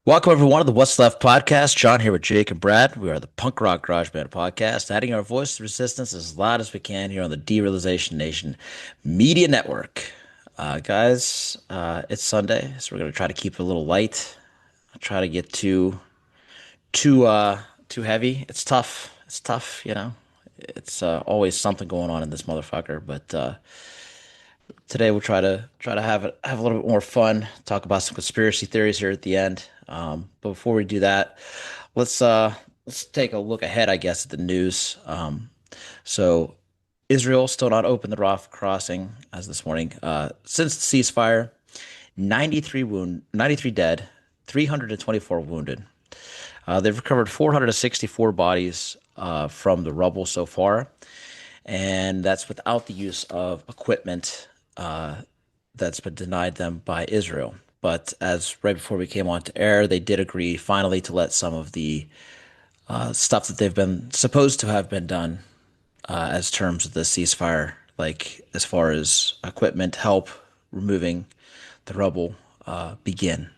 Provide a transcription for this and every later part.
Welcome everyone to the What's Left podcast. John here with Jake and Brad. We are the punk rock garage band podcast, adding our voice to resistance as loud as we can here on the Derealization Nation Media Network. Guys, it's Sunday, so we're gonna try to keep it a little light. Not try to get too heavy. It's tough. It's tough, you know. It's always something going on in this motherfucker, but today we'll try to have a little bit more fun, talk about some conspiracy theories here at the end. But before we do that, let's uh let's take a look ahead, I guess, at the news. So Israel still not open the Rafah crossing as this morning. Since the ceasefire, 93 dead, 324 wounded. They've recovered 464 bodies from the rubble so far, and that's without the use of equipment that's been denied them by Israel. But as right before we came on to air, they did agree finally to let some of the stuff that they've been supposed to have been done as terms of the ceasefire, like as far as equipment, help, removing the rubble, begin.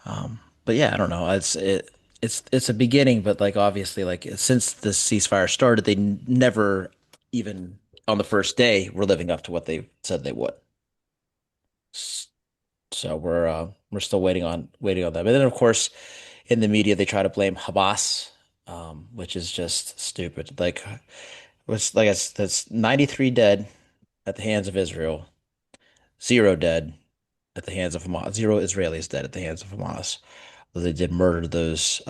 But yeah, I don't know. It's a beginning, but like obviously, like since the ceasefire started, they never even on the first day were living up to what they said they would. So we're still waiting on them. And then of course, in the media they try to blame Hamas, which is just stupid. Like it's like it's that's 93 dead at the hands of Israel, zero dead at the hands of Hamas, zero Israelis dead at the hands of Hamas. They did murder those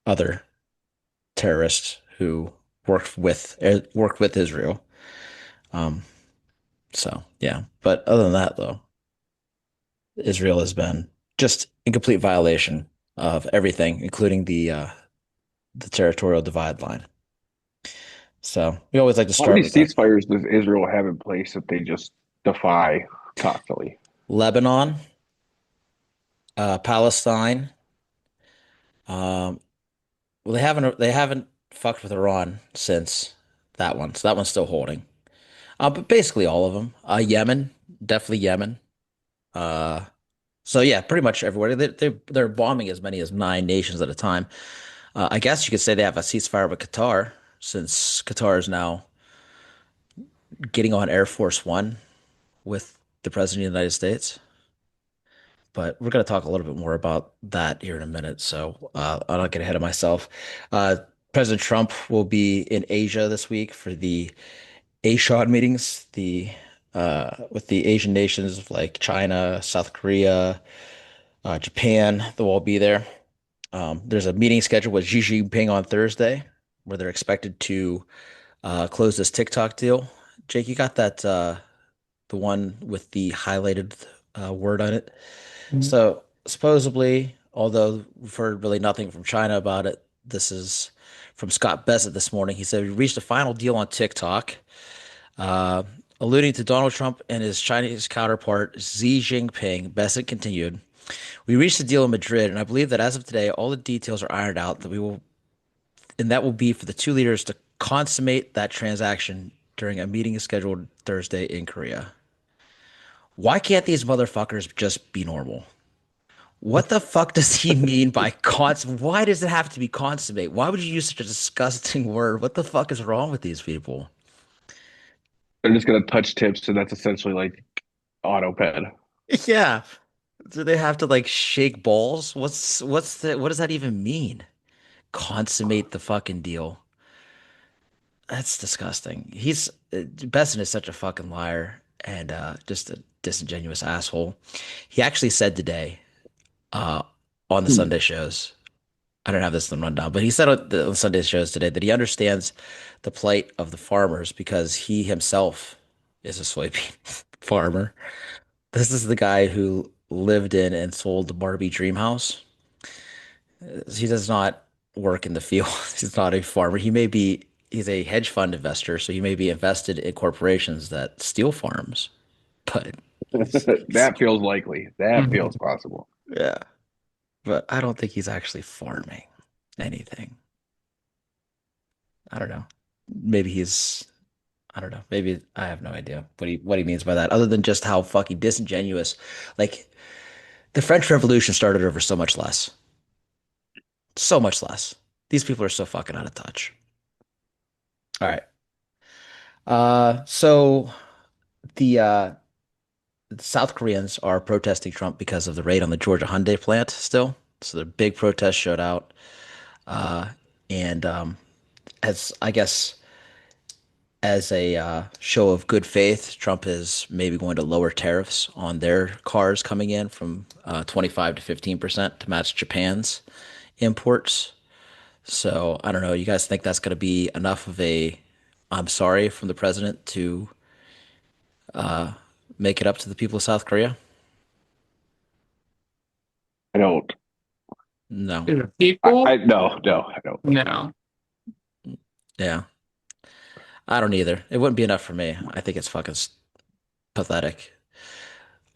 other terrorists who worked with Israel. Um, so yeah, but other than that though, Israel has been just in complete violation of everything, including the territorial divide line. So we always like to How start many with that. ceasefires does Israel have in place that they just defy constantly? Lebanon, Palestine. Um, well, they haven't fucked with Iran since that one, so that one's still holding. But basically all of them. Yemen, definitely Yemen. Uh, so yeah, pretty much everywhere. They're bombing as many as 9 nations at a time. I guess you could say they have a ceasefire with Qatar, since Qatar is now getting on Air Force One with the President of the United States. But we're going to talk a little bit more about that here in a minute. So I'll not get ahead of myself. Uh, President Trump will be in Asia this week for the ASHOD meetings, the with the Asian nations like China, South Korea, Japan. They'll all be there. There's a meeting scheduled with Xi Jinping on Thursday, where they're expected to close this TikTok deal. Jake, you got that the one with the highlighted word on it. So supposedly, although we've heard really nothing from China about it, this is from Scott Bessent this morning. He said we reached a final deal on TikTok, uh, alluding to Donald Trump and his Chinese counterpart Xi Jinping. Bessent continued, "We reached a deal in Madrid, and I believe that as of today, all the details are ironed out. And that will be for the two leaders to consummate that transaction during a meeting scheduled Thursday in Korea." Why can't these motherfuckers just be normal? What the fuck does he mean by Why does it have to be consummate? Why would you use such a disgusting word? What the fuck is wrong with these people? They're just going to touch tips, and that's essentially like AutoPad. Yeah. Do they have to like shake balls? What does that even mean? Consummate the fucking deal. That's disgusting. Besson is such a fucking liar and just a disingenuous asshole. He actually said today uh on the Hmm. Sunday shows. I don't have this in the rundown, but he said on the Sunday shows today that he understands the plight of the farmers because he himself is a soybean farmer. This is the guy who lived in and sold the Barbie dream house. He does not work in the field. He's not a farmer. He's a hedge fund investor, so he may be invested in corporations that steal farms. But he's That feels likely. That feels possible. yeah, but I don't think he's actually farming anything. I don't know. Maybe he's I don't know. Maybe I have no idea what he means by that, other than just how fucking disingenuous. Like The French Revolution started over so much less. So much less. These people are so fucking out of touch. All right. So the South Koreans are protesting Trump because of the raid on the Georgia Hyundai plant still. So the big protest showed out. Uh, and as I guess as a show of good faith, Trump is maybe going to lower tariffs on their cars coming in from 25 to 15% to match Japan's imports. So I don't know. You guys think that's going to be enough of a I'm sorry from the president to make it up to the people of South Korea? I don't. No. To the people? I no, no, I don't. No. Yeah. I don't either. It wouldn't be enough for me. I think it's fucking pathetic.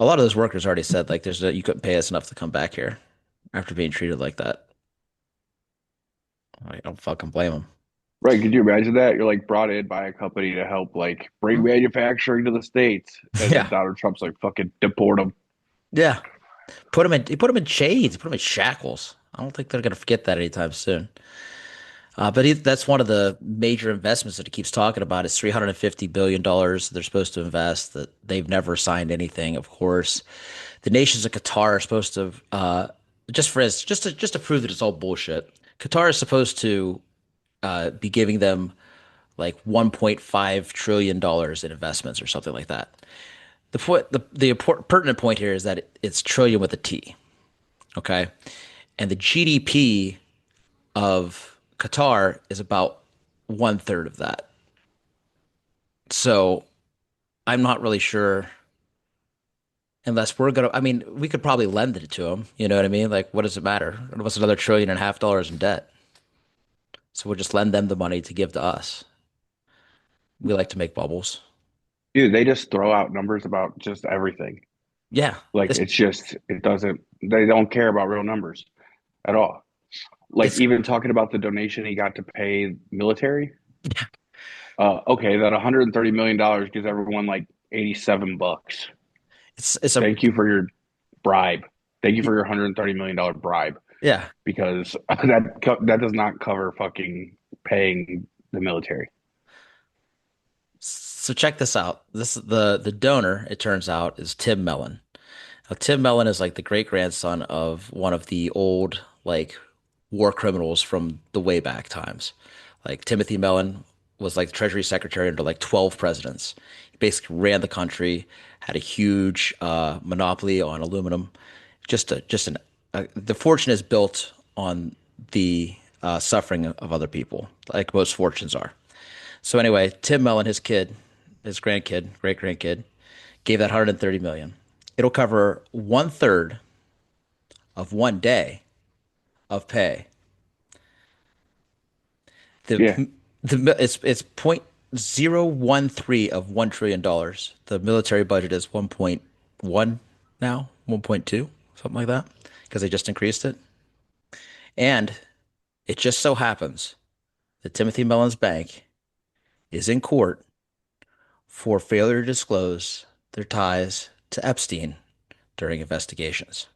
A lot of those workers already said like you couldn't pay us enough to come back here after being treated like that. I don't fucking blame them. Right? Could you imagine that? You're like brought in by a company to help like bring manufacturing to the States, and then Yeah. Donald Trump's like fucking deport them. Yeah. He put him in chains, he put him in shackles. I don't think they're gonna forget that anytime soon. But that's one of the major investments that he keeps talking about is $350 billion they're supposed to invest that they've never signed anything, of course. The nations of Qatar are supposed to just to prove that it's all bullshit. Qatar is supposed to be giving them like $1.5 trillion in investments or something like that. Pertinent point here is that it's trillion with a T, okay? And the GDP of Qatar is about one third of that. So I'm not really sure unless we're gonna. I mean, we could probably lend it to them. You know what I mean? Like, what does it matter? What's another trillion and a half dollars in debt? So we'll just lend them the money to give to us. We like to make bubbles. Dude, they just throw out numbers about just everything. Yeah, Like it's it's just it doesn't. They don't care about real numbers at all. Like it's even talking about the donation he got to pay military. Okay, that $130 million gives everyone like 87 bucks. it's a Thank you for your bribe. Thank you for your $130 million bribe yeah. because that does not cover fucking paying the military. So check this out. This the donor, it turns out, is Tim Mellon. Now, Tim Mellon is like the great grandson of one of the old like war criminals from the way back times. Like Timothy Mellon was like the Treasury Secretary under like 12 presidents. He basically ran the country, had a huge monopoly on aluminum. The fortune is built on the suffering of other people, like most fortunes are. So anyway, Tim Mellon, his grandkid, great grandkid, gave that 130 million. It'll cover one third of one day of pay. Yeah, It's 0.013 of $1 trillion. The military budget is 1.1 now, 1.2, something like that, because they just increased it. And it just so happens that Timothy Mellon's bank is in court for failure to disclose their ties to Epstein during investigations.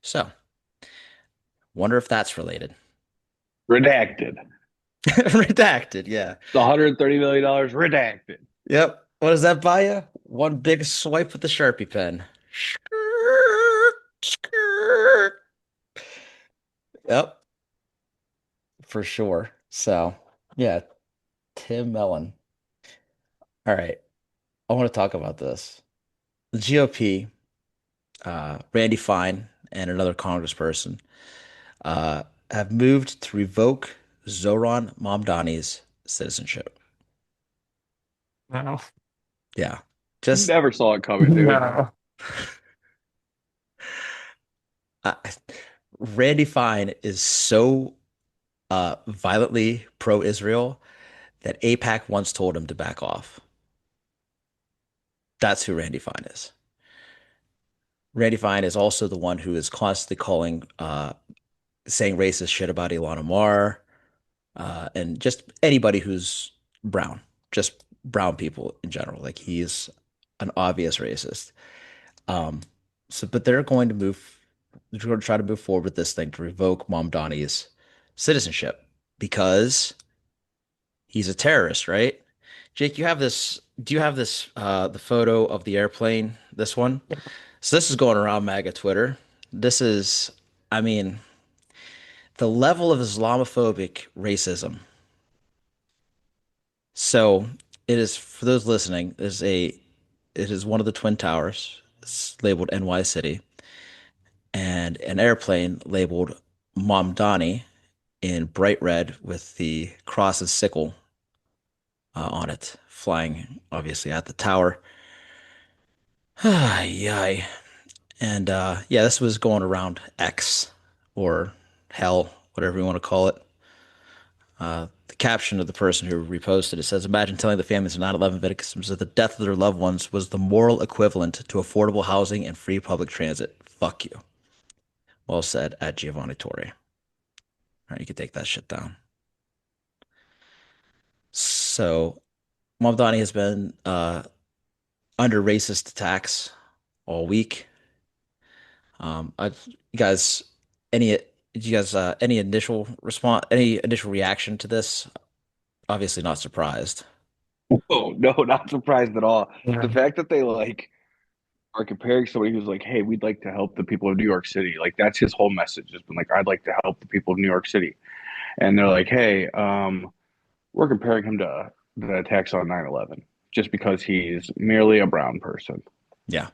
So, wonder if that's related. redacted. Redacted, yeah. The $130 million redacted. Yep. What does that buy you? One big swipe with the Sharpie pen. Yep, for sure. So, yeah, Tim Mellon. All right. I want to talk about this. The GOP, Randy Fine and another congressperson, uh, have moved to revoke Zohran Mamdani's citizenship. No. Yeah. Just Never saw it coming, dude. No. uh, Randy Fine is so violently pro-Israel that APAC once told him to back off. That's who Randy Fine is. Randy Fine is also the one who is constantly saying racist shit about Ilhan Omar, and just anybody who's brown, just brown people in general. Like he's an obvious racist. Um, So, but they're going to try to move forward with this thing to revoke Mamdani's citizenship because he's a terrorist, right? Jake, do you have the photo of the airplane, this one? So this is going around MAGA Twitter. This is, I mean, the level of Islamophobic racism. So it is, for those listening, it is one of the Twin Towers. It's labeled NY City, and an airplane labeled Mamdani in bright red with the cross and sickle on it, flying obviously at the tower. Yay. And yeah, this was going around X or hell, whatever you want to call it. The caption of the person who reposted it says, imagine telling the families of 9/11 victims that the death of their loved ones was the moral equivalent to affordable housing and free public transit. Fuck you. Well said at Giovanni Torre. All right, you can take that shit down. So, Mamdani has been under racist attacks all week. You guys, any, did you guys, any initial response, any initial reaction to this? Obviously not surprised. Oh no, not surprised at all. Yeah. The fact that they like are comparing somebody who's like, "Hey, we'd like to help the people of New York City," like that's his whole message. Has been like, "I'd like to help the people of New York City," and they're like, "Hey, we're comparing him to the attacks on 9/11 just because he's merely a brown person." Yeah.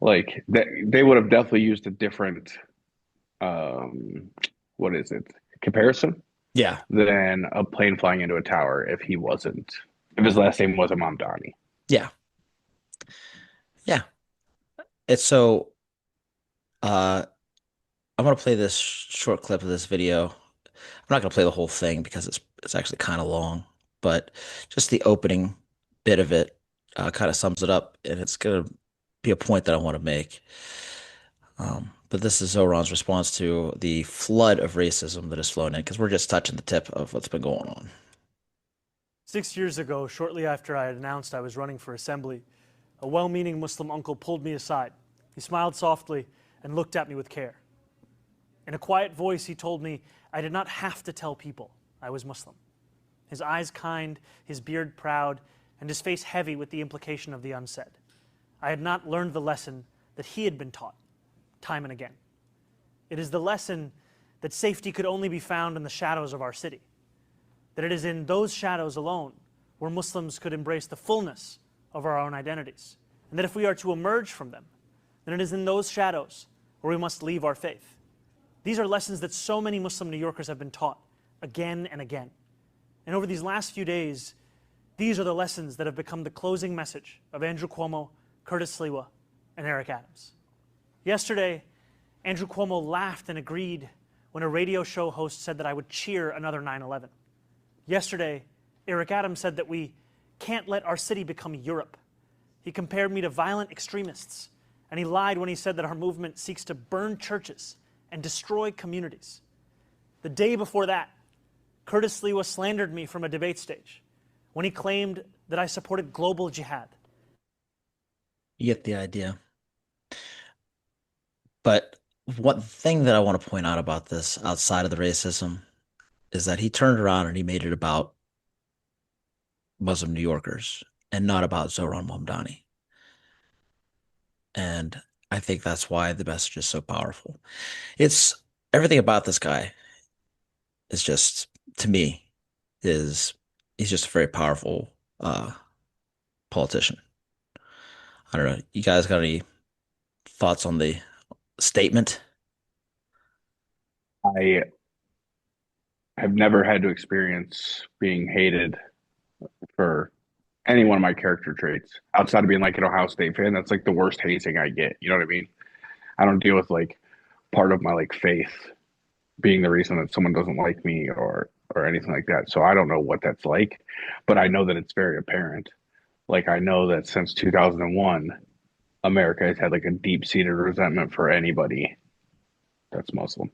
Like they would have definitely used a different um, what is it comparison Yeah. than a plane flying into a tower if his last name wasn't Mamdani. Yeah. Yeah. It's so, uh, I'm gonna play this short clip of this video. I'm not gonna play the whole thing because it's actually kind of long, but just the opening bit of it kind of sums it up, and it's gonna be a point that I want to make. But this is Zoran's response to the flood of racism that has flown in, because we're just touching the tip of what's been going on. 6 years ago, shortly after I had announced I was running for assembly, a well-meaning Muslim uncle pulled me aside. He smiled softly and looked at me with care. In a quiet voice, he told me I did not have to tell people I was Muslim. His eyes kind, his beard proud, and his face heavy with the implication of the unsaid. I had not learned the lesson that he had been taught, time and again. It is the lesson that safety could only be found in the shadows of our city, that it is in those shadows alone where Muslims could embrace the fullness of our own identities, and that if we are to emerge from them, then it is in those shadows where we must leave our faith. These are lessons that so many Muslim New Yorkers have been taught again and again. And over these last few days, these are the lessons that have become the closing message of Andrew Cuomo, Curtis Sliwa, and Eric Adams. Yesterday, Andrew Cuomo laughed and agreed when a radio show host said that I would cheer another 9/11. Yesterday, Eric Adams said that we can't let our city become Europe. He compared me to violent extremists, and he lied when he said that our movement seeks to burn churches and destroy communities. The day before that, Curtis Sliwa slandered me from a debate stage when he claimed that I supported global jihad. You get the idea. But one thing that I want to point out about this, outside of the racism, is that he turned around and he made it about Muslim New Yorkers and not about Zohran Mamdani. And I think that's why the message is so powerful. It's everything about this guy is just, to me, is he's just a very powerful politician. I don't know. You guys got any thoughts on the statement? I have never had to experience being hated for any one of my character traits outside of being like an Ohio State fan. That's like the worst hazing I get. You know what I mean? I don't deal with like part of my like faith being the reason that someone doesn't like me or anything like that. So I don't know what that's like, but I know that it's very apparent. Like I know that since 2001, America has had like a deep-seated resentment for anybody that's Muslim.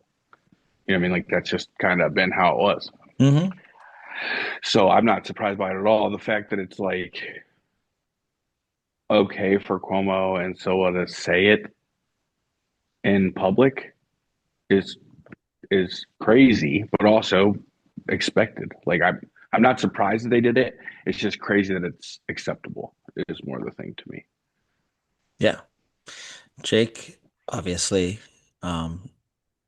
You know what I mean? Like that's just kind of been how it was. Hmm. So I'm not surprised by it at all. The fact that it's like okay for Cuomo and so to say it, in public is crazy, but also expected. Like I'm not surprised that they did it. It's just crazy that it's acceptable. Is more the thing to me. Yeah. Jake, obviously, um,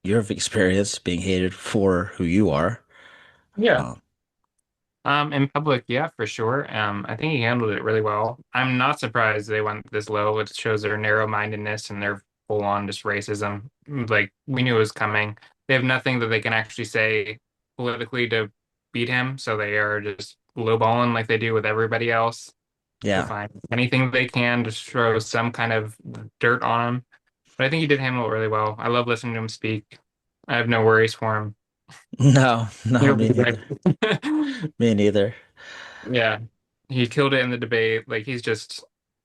you've experienced being hated for who you are. Yeah. Um, In public, yeah, for sure. I think he handled it really well. I'm not surprised they went this low. It shows their narrow-mindedness and their full-on just racism. Like we knew it was coming. They have nothing that they can actually say politically to beat him, so they are just lowballing like they do with everybody else to yeah. find anything they can to throw some kind of dirt on him. But I think he did handle it really well. I love listening to him speak. I have no worries for him. No, no, He'll me be neither. good. Me neither. Yeah, he killed it in the debate. Like he's just,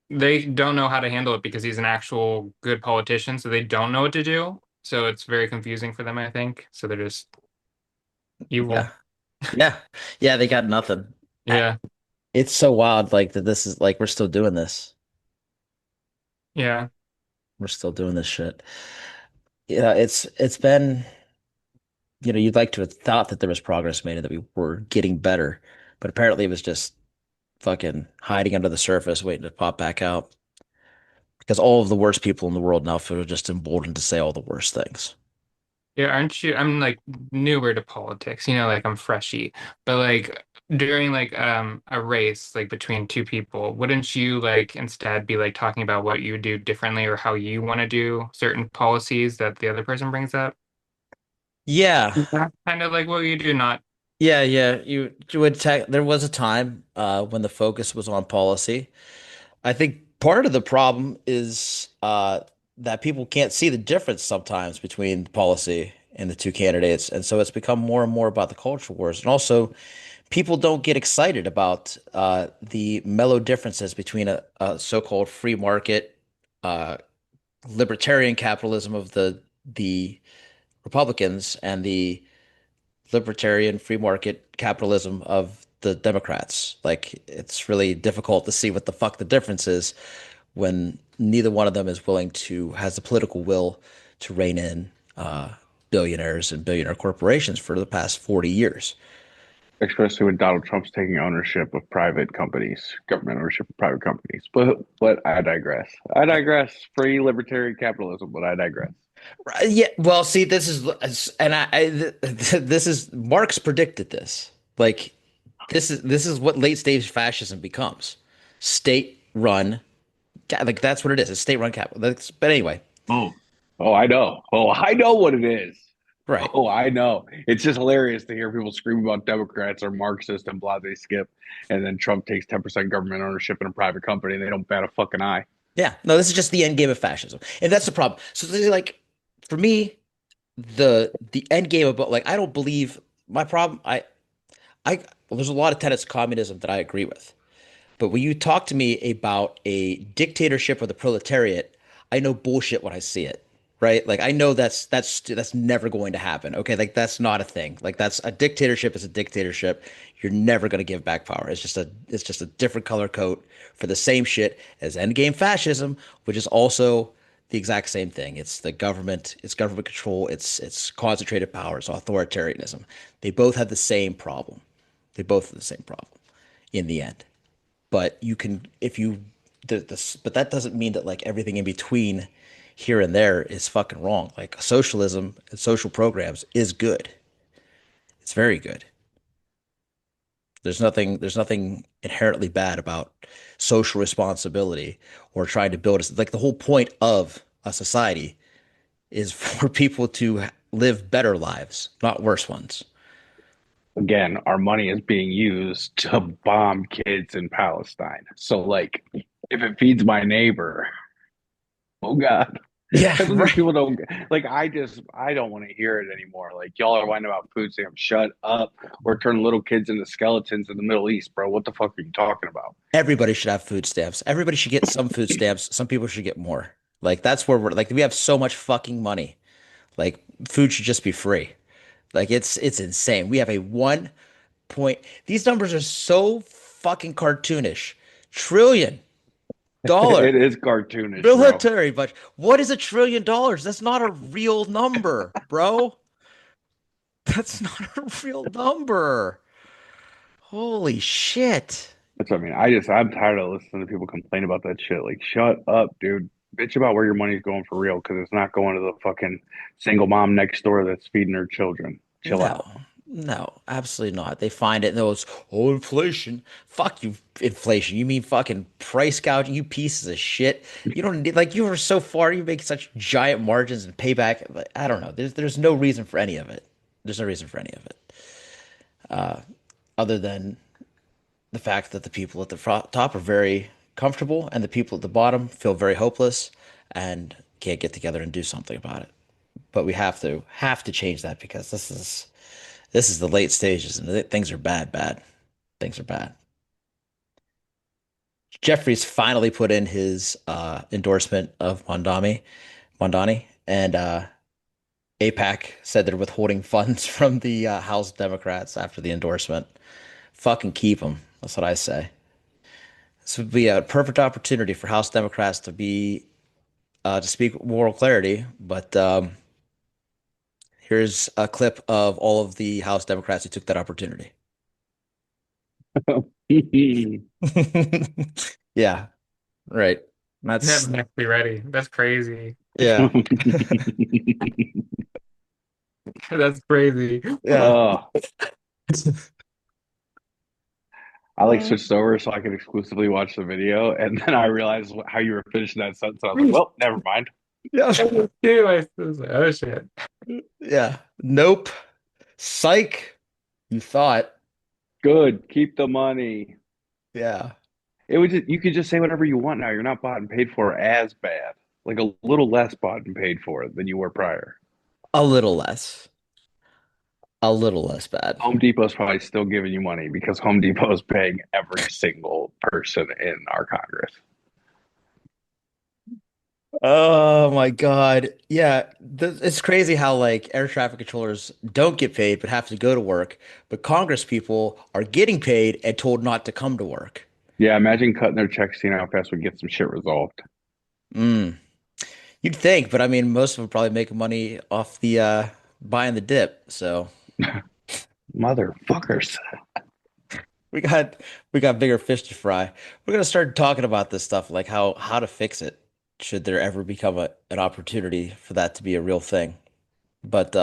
they don't know how to handle it because he's an actual good politician, so they don't know what to do. So it's very confusing for them, I think. So they're just evil. Yeah. Yeah. Yeah, they got nothing. I- Yeah, It's so wild, like that this is like we're still doing this. yeah, We're still doing this shit. Yeah, it's been, you'd like to have thought that there was progress made and that we were getting better, but apparently it was just fucking hiding under the surface, waiting to pop back out. Because all of the worst people in the world now feel just emboldened to say all the worst things. yeah. Aren't you? I'm like newer to politics, like I'm freshy, but like during like a race like between two people, wouldn't you like instead be like talking about what you would do differently or how you want to do certain policies that the other person brings up? Yeah. Kind of like what you do, not. Yeah, yeah. You would tech there was a time when the focus was on policy. I think part of the problem is that people can't see the difference sometimes between policy and the two candidates. And so it's become more and more about the culture wars. And also, people don't get excited about the mellow differences between a so-called free market, uh, libertarian capitalism of the Republicans and the libertarian free market capitalism of the Democrats. Like it's really difficult to see what the fuck the difference is when neither one of them is willing to has the political will to rein in billionaires and billionaire corporations for the past 40 years. Especially when Donald Trump's taking ownership of private companies, government ownership of private companies. But I digress. I digress. Free libertarian capitalism, but I digress. Yeah, well, see, this is and this is Marx predicted this. Like this is what late stage fascism becomes. State run, like that's what it is. It's state run capital. But anyway, Oh, oh, I know. Oh, I know what it is. right. Oh, I know. It's just hilarious to hear people scream about Democrats are Marxist and blah, they skip. And then Trump takes 10% government ownership in a private company and they don't bat a fucking eye. Yeah, no, this is just the end game of fascism, and that's the problem. So, like, for me, the end game about like I don't believe my problem. I well, there's a lot of tenets of communism that I agree with. But when you talk to me about a dictatorship of the proletariat, I know bullshit when I see it, right? Like I know that's never going to happen. Okay, like that's not a thing. Like that's a dictatorship is a dictatorship. You're never going to give back power. It's just a different color coat for the same shit as endgame fascism, which is also the exact same thing. It's government control, it's concentrated power, it's authoritarianism. They both have the same problem. They both have the same problem in the end. But you can if you but that doesn't mean that like everything in between here and there is fucking wrong. Like socialism and social programs is good. It's very good. There's nothing inherently bad about social responsibility or trying to build like the whole point of a society is for people to live better lives, not worse ones. Again, our money is being used to bomb kids in Palestine. So, like, if it feeds my neighbor, oh God. Yeah, That's what these right. people don't like. I don't want to hear it anymore. Like, y'all are whining about food stamps. Shut up. We're turning little kids into skeletons in the Middle East, bro. What the fuck are you talking about? Everybody should have food stamps. Everybody should get some food stamps. Some people should get more. Like that's where we're like we have so much fucking money. Like food should just be free. Like it's insane. We have a one point. These numbers are so fucking cartoonish. Trillion. dollar It is cartoonish, bro. military budget. What is $1 trillion? That's not a real number, bro. That's not a real number. Holy shit. That's what I mean. I'm tired of listening to people complain about that shit. Like, shut up, dude. Bitch about where your money's going for real, because it's not going to the fucking single mom next door that's feeding her children. Chill No, out. no, absolutely not. They find it and those, oh, inflation. Fuck you, inflation. You mean fucking price gouging, you pieces of shit. You don't need, like, you are so far, you make such giant margins and payback. Like, I don't know. There's no reason for any of it. There's no reason for any of it. Other than the fact that the people at the top are very comfortable and the people at the bottom feel very hopeless and can't get together and do something about it. But we have to change that because this is the late stages and things are bad. Things are bad. Jeffries finally put in his endorsement of Mondani, and APAC said they're withholding funds from the House Democrats after the endorsement. Fucking keep them. That's what I say. This would be a perfect opportunity for House Democrats to speak with moral clarity. But here's a clip of all of the House Democrats who took that opportunity. Yeah, right. That That's must be ready. That's crazy. yeah, That's crazy. yeah. Oh, I like switched over so I could exclusively watch the video, and then I realized how you were finishing that sentence. I was like, well, never mind. Yeah. Dude, I was like, oh shit. Yeah. Nope. Psych. You thought. Good, keep the money. Yeah. You could just say whatever you want now. You're not bought and paid for as bad, like a little less bought and paid for than you were prior. A little less. A little less bad. Home Depot's probably still giving you money because Home Depot is paying every single person in our Congress. Oh my God. Yeah. It's crazy how like air traffic controllers don't get paid but have to go to work, but Congress people are getting paid and told not to come to work. Yeah, imagine cutting their checks, seeing how fast we get some shit resolved. Mm. You'd think, but I mean, most of them probably make money off the buying the dip. So Motherfuckers. we got we got bigger fish to fry. We're gonna start talking about this stuff, like how to fix it, should there ever become an opportunity for that to be a real thing. But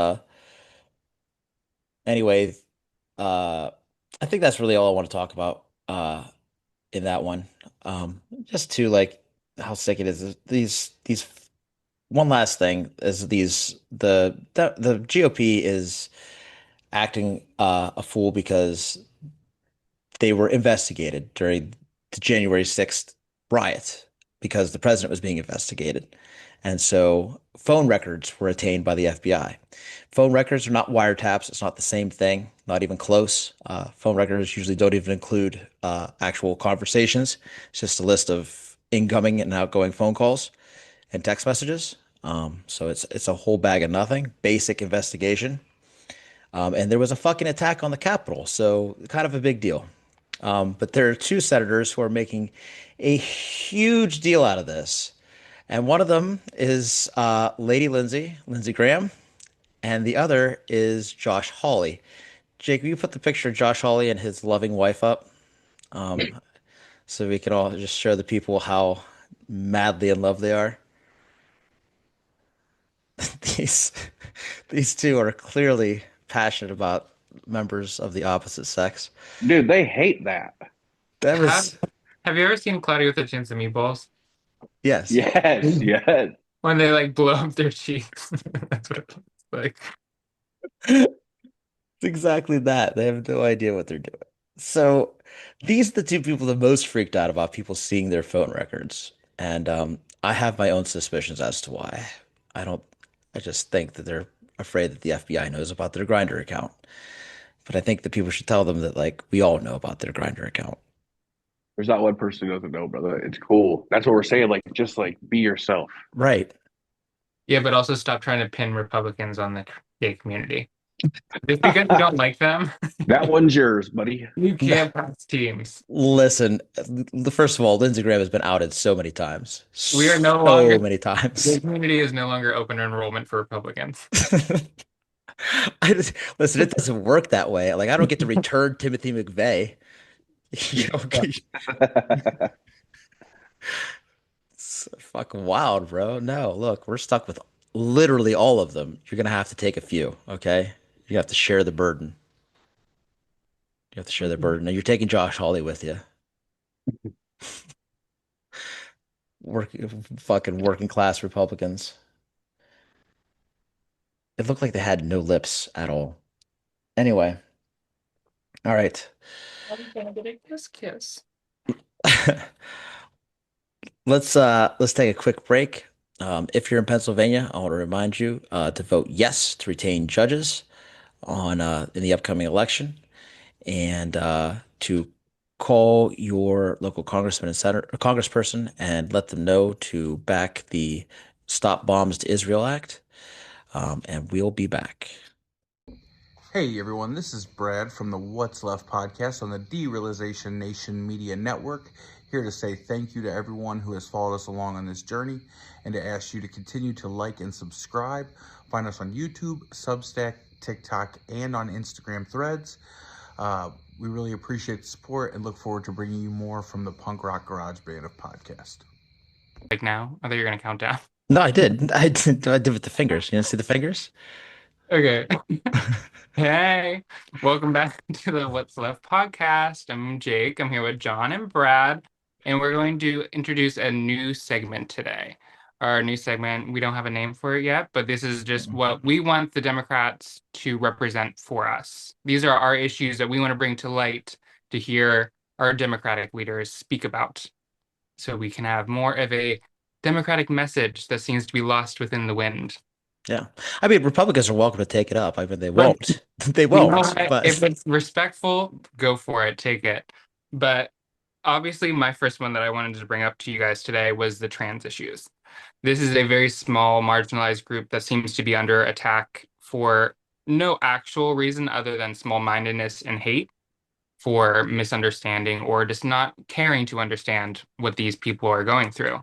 anyway, uh, I think that's really all I want to talk about in that one. Just to like how sick it is. These one last thing is the GOP is acting a fool because they were investigated during the January 6th riot because the president was being investigated. And so phone records were attained by the FBI. Phone records are not wiretaps. It's not the same thing, not even close. Phone records usually don't even include actual conversations. It's just a list of incoming and outgoing phone calls and text messages. So it's a whole bag of nothing. Basic investigation. And there was a fucking attack on the Capitol, so kind of a big deal. But there are two senators who are making a huge deal out of this. And one of them is Lady Lindsey Graham, and the other is Josh Hawley. Jake, will you put the picture of Josh Hawley and his loving wife up so we can all just show the people how madly in love they are? These these two are clearly passionate about members of the opposite sex. Dude, they hate that. That Have, was have you ever seen Cloudy with a Chance of Meatballs? yes. Yes, yes. When they like blow up their cheeks. That's what it looks like. It's exactly that. They have no idea what they're doing. So these are the two people the most freaked out about people seeing their phone records. And I have my own suspicions as to why. I don't, I just think that they're afraid that the FBI knows about their Grinder account. But I think that people should tell them that, like, we all know about their Grinder account. There's not one person who doesn't know, brother. It's cool. That's what we're saying. Like, just like be yourself. Right. Yeah, but also stop trying to pin Republicans on the gay community. Just because you don't like them, That one's yours, buddy. you can't pass teams. Listen, first of all, Lindsey Graham has been outed so many times, We are no so longer, many the times. community is no longer open enrollment for Republicans. Listen, it doesn't work that way. Like, I don't get to return Timothy McVeigh. You know, it's fucking wild, bro. No, look, we're stuck with literally all of them. You're gonna have to take a few, okay? You have to share the burden. You have to share the burden. And you're taking Josh Hawley with you. Work, fucking working class Republicans. It looked like they had no lips at all. Anyway, all right. I'm gonna get a kiss kiss. Let's take a quick break. If you're in Pennsylvania, I want to remind you to vote yes to retain judges on in the upcoming election, and to call your local congressman and senator, congressperson, and let them know to back the Stop Bombs to Israel Act. And we'll be back. Hey everyone, this is Brad from the What's Left podcast on the Derealization Nation Media Network. Here to say thank you to everyone who has followed us along on this journey and to ask you to continue to like and subscribe. Find us on YouTube, Substack, TikTok, and on Instagram threads. We really appreciate the support and look forward to bringing you more from the Punk Rock Garage Band of podcast. Like now? I thought you were gonna count down. No, I did. I did with the fingers. You didn't see the fingers? Okay. Hey, welcome back to the What's Left podcast. I'm Jake. I'm here with John and Brad, and we're going to introduce a new segment today. Our new segment, we don't have a name for it yet, but this is just what we want the Democrats to represent for us. These are our issues that we want to bring to light to hear our Democratic leaders speak about, so we can have more of a Democratic message that seems to be lost within the wind. Yeah. I mean, Republicans are welcome to take it up. I mean, they Right. won't. They You know won't, what? but If it's respectful, go for it, take it. But obviously, my first one that I wanted to bring up to you guys today was the trans issues. This is a very small, marginalized group that seems to be under attack for no actual reason other than small-mindedness and hate, for misunderstanding or just not caring to understand what these people are going through.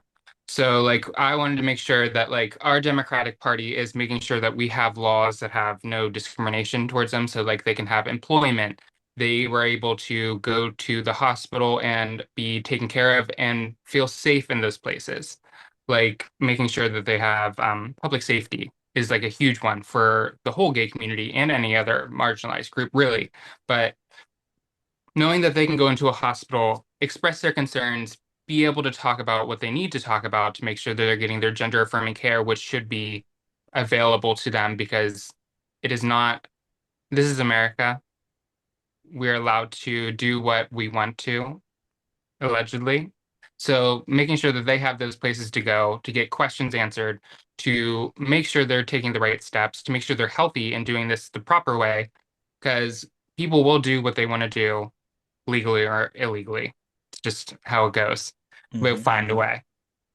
So like I wanted to make sure that like our Democratic Party is making sure that we have laws that have no discrimination towards them, so like they can have employment. They were able to go to the hospital and be taken care of and feel safe in those places. Like making sure that they have public safety is like a huge one for the whole gay community and any other marginalized group, really. But knowing that they can go into a hospital, express their concerns, be able to talk about what they need to talk about to make sure that they're getting their gender affirming care, which should be available to them because it is not, this is America. We're allowed to do what we want to, allegedly. So making sure that they have those places to go to get questions answered, to make sure they're taking the right steps, to make sure they're healthy and doing this the proper way, because people will do what they want to do legally or illegally. It's just how it goes. We'll Mhm. find a way.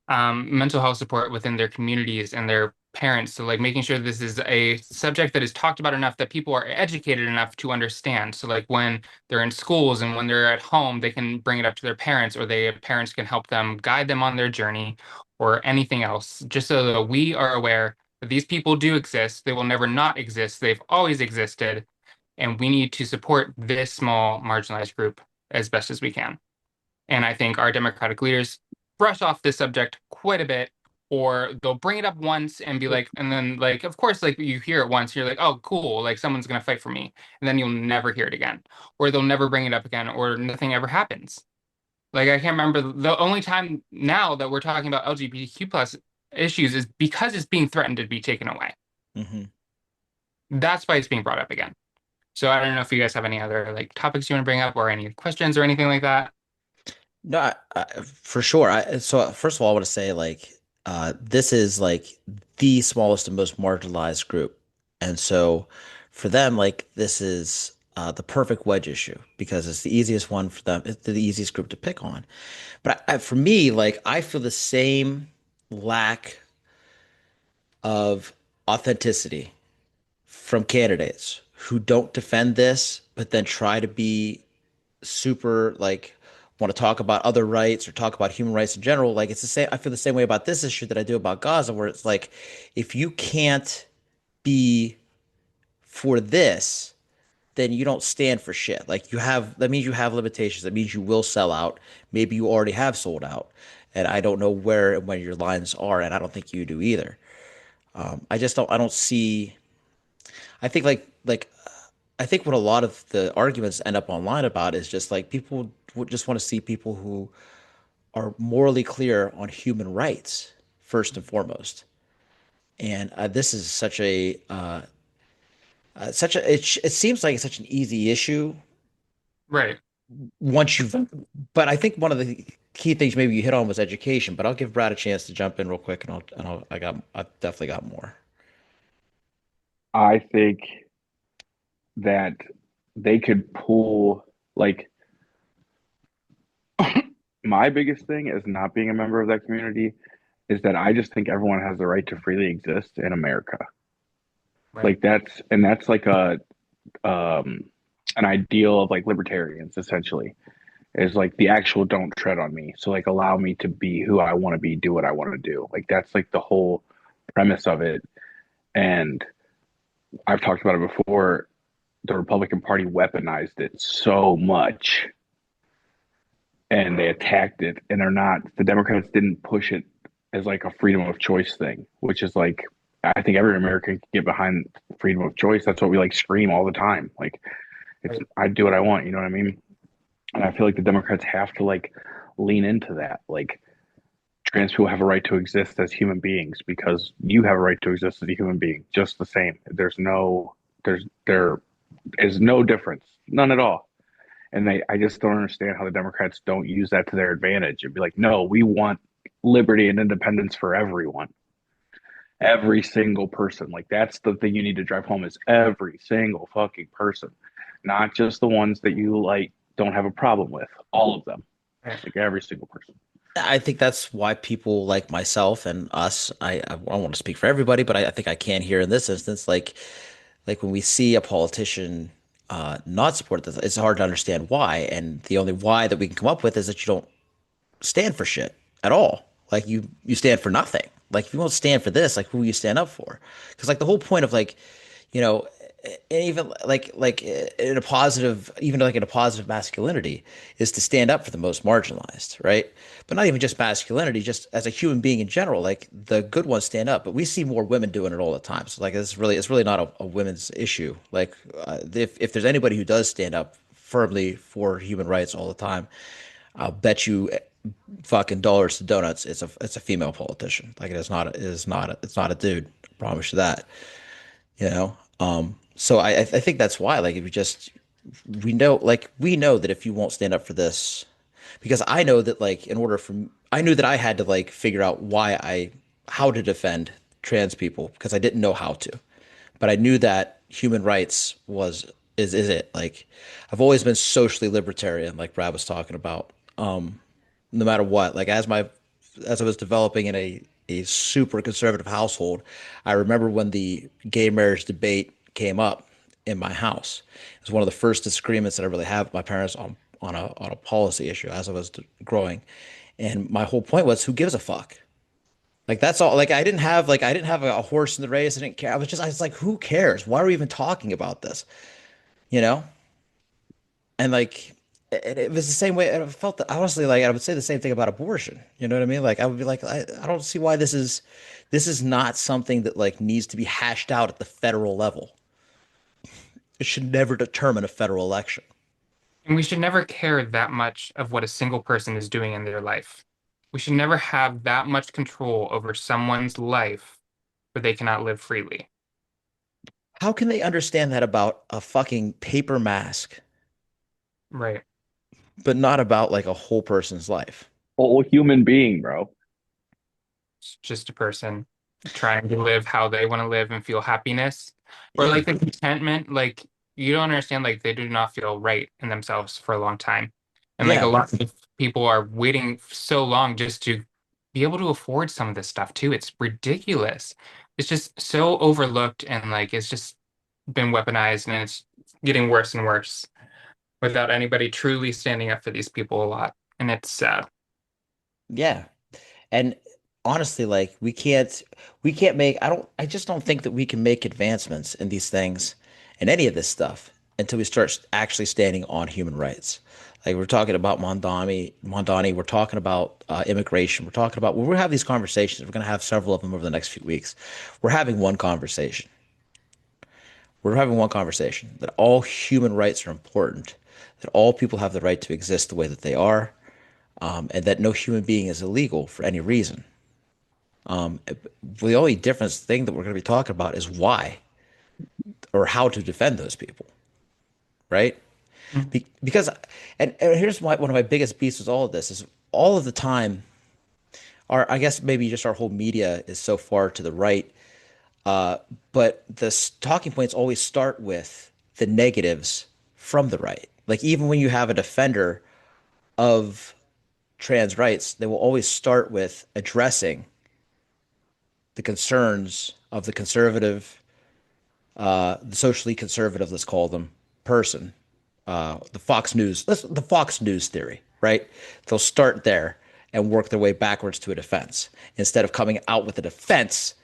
Mental health support within their communities and their parents. So, like, making sure this is a subject that is talked about enough that people are educated enough to understand. So, like, when they're in schools and when they're at home, they can bring it up to their parents, or their parents can help them guide them on their journey or anything else, just so that we are aware that these people do exist. They will never not exist. They've always existed. And we need to support this small marginalized group as best as we can. And I think our Democratic leaders brush off this subject quite a bit, or they'll bring it up once and be like, and then like, of course, like you hear it once, you're like, oh, cool, like someone's gonna fight for me, and then you'll never hear it again, or they'll never bring it up again, or nothing ever happens. Like I can't remember the only time now that we're talking about LGBTQ plus issues is because it's being threatened to be taken away. Mhm. That's why it's being brought up again. So I don't know if you guys have any other like topics you want to bring up or any questions or anything like that. No, for sure. So first of all, I want to say like this is like the smallest and most marginalized group, and so for them, like this is the perfect wedge issue because it's the easiest one for them. It's the easiest group to pick on. But for me, like I feel the same lack of authenticity from candidates who don't defend this, but then try to be super like want to talk about other rights or talk about human rights in general. Like it's the same. I feel the same way about this issue that I do about Gaza, where it's like if you can't be for this, then you don't stand for shit. Like you have, that means you have limitations. That means you will sell out. Maybe you already have sold out. And I don't know where and when your lines are, and I don't think you do either. I just don't. I don't see. I think I think what a lot of the arguments end up online about is just like people would just want to see people who are morally clear on human rights first and foremost. And this is such a it seems like it's such an easy issue Right. once you've but I think one of the key things maybe you hit on was education, but I'll give Brad a chance to jump in real quick I definitely got more. I think that they could pull like my biggest thing is not being a member of that community is that I just think everyone has the right to freely exist in America. Right. Like that's like a um an ideal of like libertarians essentially is like the actual don't tread on me. So like allow me to be who I want to be, do what I want to do. Like that's like the whole premise of it. And I've talked about it before. The Republican Party weaponized it so much and they attacked it. And they're not, the Democrats didn't push it as like a freedom of choice thing, which is like, I think every American can get behind freedom of choice. That's what we like scream all the time. Like, it's, Right. I do what I want. You know what I mean? And I feel like the Democrats have to like lean into that. Like, trans people have a right to exist as human beings because you have a right to exist as a human being, just the same. There is no difference, none at all. And I just don't understand how the Democrats don't use that to their advantage and be like, no, we want liberty and independence for everyone, every single person. Like that's the thing you need to drive home is every single fucking person, not just the ones that you like don't have a problem with, all of them, Right. like every single person. I think that's why people like myself and us, I don't want to speak for everybody, but I think I can here in this instance, like when we see a politician not support this, it's hard to understand why. And the only why that we can come up with is that you don't stand for shit at all. Like you stand for nothing. Like if you won't stand for this, like who will you stand up for? Because like the whole point of like, you know, and even like in a positive, even like in a positive masculinity, is to stand up for the most marginalized, right? But not even just masculinity, just as a human being in general. Like the good ones stand up, but we see more women doing it all the time. So like it's really not a women's issue. Like if there's anybody who does stand up firmly for human rights all the time, I'll bet you fucking dollars to donuts. It's a female politician. Like it's not a dude. I promise you that. You know. So I think that's why. Like if you just we know that if you won't stand up for this, because I know that like in order for I knew that I had to like figure out how to defend trans people because I didn't know how to, but I knew that human rights is it like I've always been socially libertarian, like Brad was talking about. No matter what. Like as I was developing in a super conservative household, I remember when the gay marriage debate came up in my house. It was one of the first disagreements that I really had with my parents on a policy issue as I was growing. And my whole point was, who gives a fuck? Like that's all. Like I didn't have a horse in the race. I didn't care. I was like, who cares? Why are we even talking about this? You know? And like it was the same way. And I felt that honestly, like I would say the same thing about abortion. You know what I mean? Like I would be like, I don't see why this is not something that like needs to be hashed out at the federal level. It should never determine a federal election. And we should never care that much of what a single person is doing in their life. We should never have that much control over someone's life where they cannot live freely. How can they understand that about a fucking paper mask, Right. but not about like a whole person's life? Whole human being, bro. It's just a person trying to live how they want to live and feel happiness. Or Yeah. like the contentment, like you don't understand, like they do not feel right in themselves for a long time. And like a Yeah. lot of people are waiting so long just to be able to afford some of this stuff too. It's ridiculous. It's just so overlooked and like it's just been weaponized, and it's getting worse and worse without anybody truly standing up for these people a lot. And it's sad. Yeah. And honestly, like we can't make I just don't think that we can make advancements in these things and any of this stuff until we start actually standing on human rights. Like we're talking about Mondani, we're talking about immigration, we're talking about when we have these conversations, we're going to have several of them over the next few weeks. We're having one conversation. We're having one conversation that all human rights are important, that all people have the right to exist the way that they are, and that no human being is illegal for any reason. The only difference thing that we're going to be talking about is why or how to defend those people, right? Mhm. Because, and here's one of my biggest beefs with all of this is all of the time, I guess maybe just our whole media is so far to the right, but the talking points always start with the negatives from the right. Like even when you have a defender of trans rights, they will always start with addressing the concerns of the socially conservative, let's call them, person, the Fox News theory, right? They'll start there and work their way backwards to a defense instead of coming out with a defense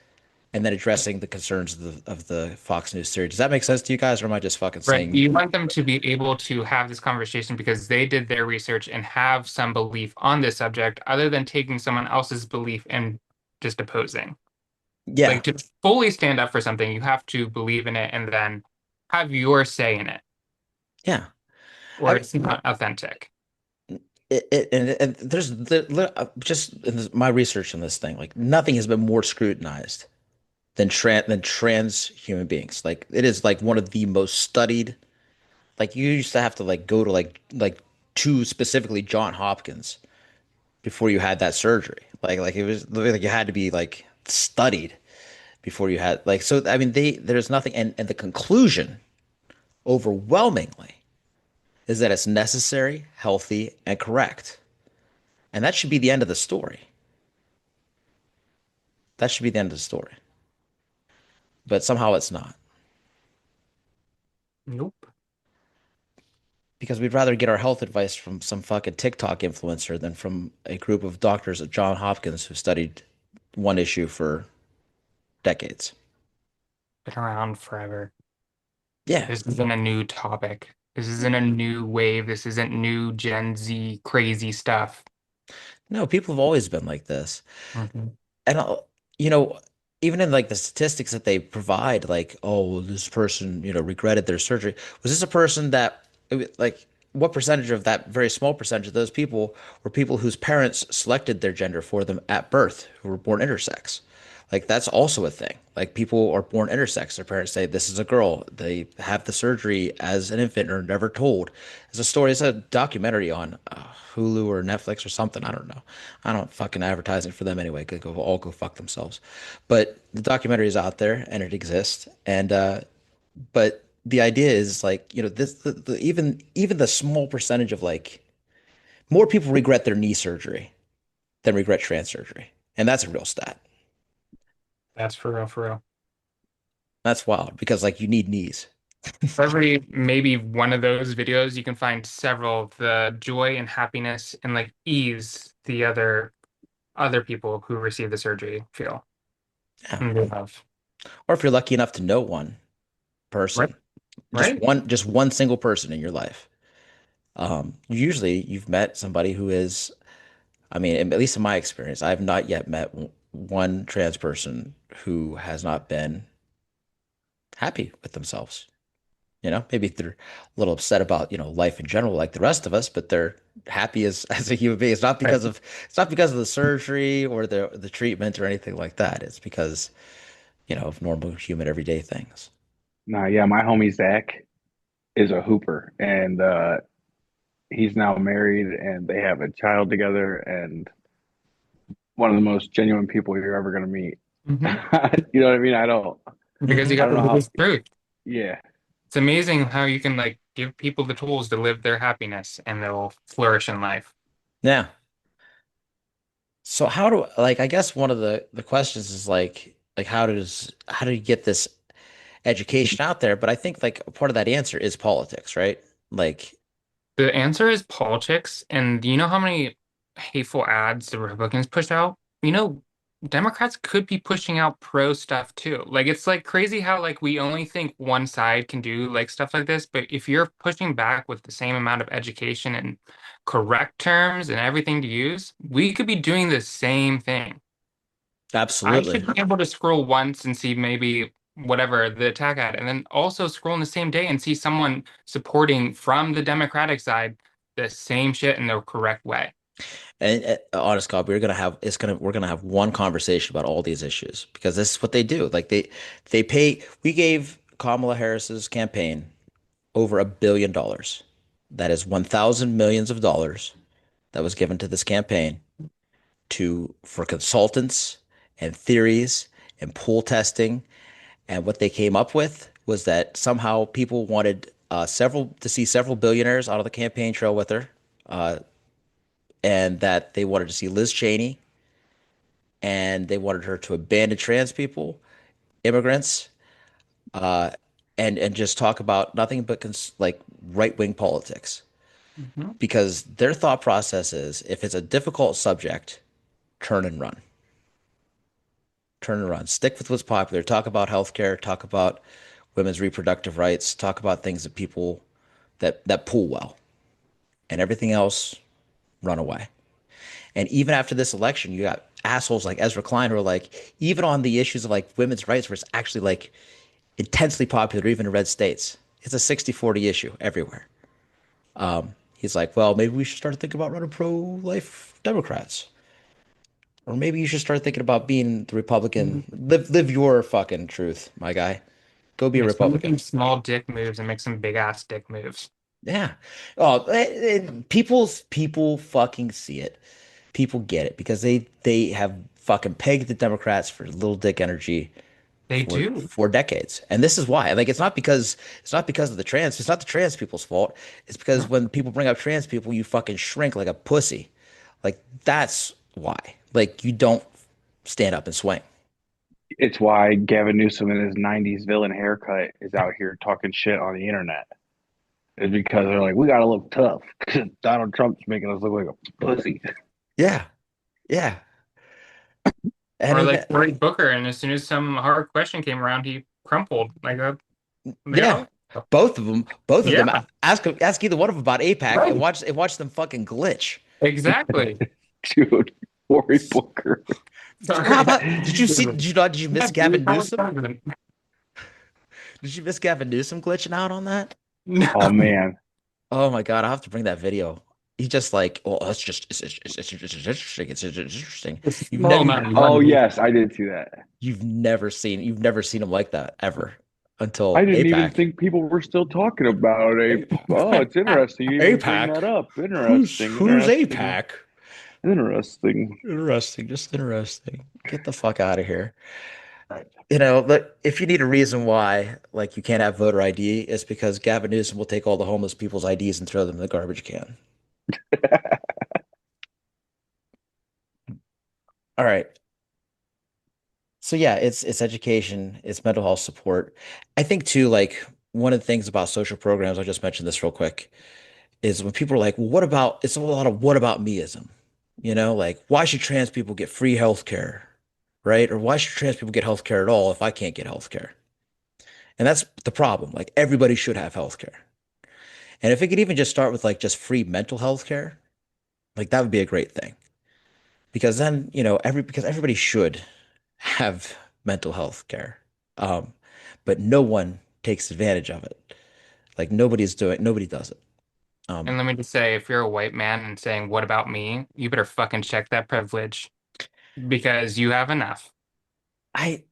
and then addressing the concerns of the Fox News theory. Does that make sense to you guys, or am I just fucking Right. saying? You want them to be able to have this conversation because they did their research and have some belief on this subject, other than taking someone else's belief and just opposing. Yeah, Like to fully stand up for something, you have to believe in it and then have your say in it, yeah. or I it's not authentic. and there's just in my research on this thing, like nothing has been more scrutinized than trans human beings. Like it is like one of the most studied. Like you used to have to like go to to specifically John Hopkins before you had that surgery. Like it was like you had to be like studied before you had like so. I mean, there's nothing, and the conclusion overwhelmingly is that it's necessary, healthy, and correct, and that should be the end of the story. That should be the end of the story. But somehow it's not Nope. because we'd rather get our health advice from some fucking TikTok influencer than from a group of doctors at John Hopkins who studied one issue for decades. Been around forever. Yeah. This isn't a new topic. This isn't a new wave. This isn't new Gen Z crazy stuff. No, people have always been like this. Mhm. And you know, even in like the statistics that they provide, like, oh, this person, regretted their surgery. Was this a person that, like, what percentage of that very small percentage of those people were people whose parents selected their gender for them at birth, who were born intersex? Like, that's also a thing. Like, people are born intersex. Their parents say this is a girl. They have the surgery as an infant or never told. It's a story. It's a documentary on Hulu or Netflix or something. I don't know. I don't fucking advertising for them anyway. Could go fuck themselves. But the documentary is out there and it exists. And but the idea is like this even the small percentage of like more people regret their knee surgery than regret trans surgery, and that's a real stat. That's for real, for real. That's wild because like you need knees. For every maybe one of those videos, you can find several of the joy and happiness and like ease the other people who receive the surgery feel Yeah. and they love. Or if you're lucky enough to know one Right? person, Right? just one single person in your life. Usually you've met somebody who is, I mean, at least in my experience, I've not yet met one trans person who has not been happy with themselves. Maybe they're a little upset about, life in general, like the rest of us, but they're happy as a human being. Right. It's not because of the surgery or the treatment or anything like that. It's because, of normal human everyday things. Nah, yeah, my homie Zach is a hooper, and he's now married, and they have a child together, and one of the most genuine people you're ever gonna meet. Hmm. You know what I mean? Because you I got don't the know how. biggest truth. Yeah, It's amazing how you can like give people the tools to live their happiness and they'll flourish in life. Yeah. So how do like I guess one of the questions is like how do you get this? education out there, but I think like part of that answer is politics, right? Like, The answer is politics. And do you know how many hateful ads the Republicans push out? You know, Democrats could be pushing out pro stuff too. Like it's like crazy how like we only think one side can do like stuff like this, but if you're pushing back with the same amount of education and correct terms and everything to use, we could be doing the same thing. I absolutely. should be able to scroll once and see maybe whatever the attack ad, and then also scroll in the same day and see someone supporting from the Democratic side the same shit in the correct way. And honest God, we're gonna have one conversation about all these issues because this is what they do. Like they pay. We gave Kamala Harris's campaign over $1 billion. That is 1,000 millions of dollars that was given to this campaign to for consultants and theories and pool testing. And what they came up with was that somehow people wanted several billionaires out of the campaign trail with her, uh, and that they wanted to see Liz Cheney, and they wanted her to abandon trans people, immigrants, uh, and just talk about nothing but like right wing politics. Mhm. Because their thought process is, if it's a difficult subject, turn and run, turn and run. Stick with what's popular. Talk about healthcare. Talk about women's reproductive rights. Talk about things that people that pull well, and everything else run away. And even after this election, you got assholes like Ezra Klein who are like, even on the issues of like women's rights, where it's actually like intensely popular, even in red states, it's a 60-40 issue everywhere. He's like, well, maybe we should start thinking about running pro-life Democrats. Or maybe you should start thinking about being the Republican. Live your fucking truth, my guy. Go be a Yeah, stop Republican. making small dick moves and make some big ass dick moves. Yeah. Oh, people fucking see it. People get it because they have fucking pegged the Democrats for little dick energy They do. for decades. And this is why. Like it's not because of the trans, it's not the trans people's fault. It's because No. when people bring up trans people, you fucking shrink like a pussy. Like that's why. Like you don't stand up and swing. It's why Gavin Newsom in his '90s villain haircut is out here talking shit on the internet. It's because they're like, we gotta look tough because Donald Trump's making us look like a pussy. Yeah. Yeah. And Or even like Cory Booker, and as soon as some hard question came around, he crumpled. Like they yeah. all, Both of them. yeah, Ask either one of them about APAC and right, watch them fucking glitch. exactly. Dude, Cory Booker. How Sorry. about did you see did you miss Yeah, he was Gavin always Newsom? president. Did you miss Gavin Newsom glitching out on that? No, Oh man. Oh my God, I'll have to bring that video. He's just like, well, it's interesting. It's interesting. a You've small never amount of Oh money. yes, I did see that. you've never seen him like that ever I until didn't even APAC. think people were still talking about a. Oh, it's interesting. You even bring APAC? that up. Interesting. Who's Interesting. APAC? Interesting. Interesting, just interesting. Get the fuck out of here. You know, but if you need a reason why, like, you can't have voter ID, it's because Gavin Newsom will take all the homeless people's IDs and throw them in the garbage can. All right. So yeah, it's education, it's mental health support. I think too, like one of the things about social programs, I just mentioned this real quick, is when people are like, well, what about it's a lot of what about meism? You know, like why should trans people get free health care? Right? Or why should trans people get health care at all if I can't get health care? And that's the problem. Like everybody should have health care. And if it could even just start with like just free mental health care, like that would be a great thing. Because then, you know, because everybody should have mental health care. Um, but no one takes advantage of it. Like nobody does it. And Um, let me just say, if you're a white man and saying, "What about me?" you better fucking check that privilege because you have enough. I,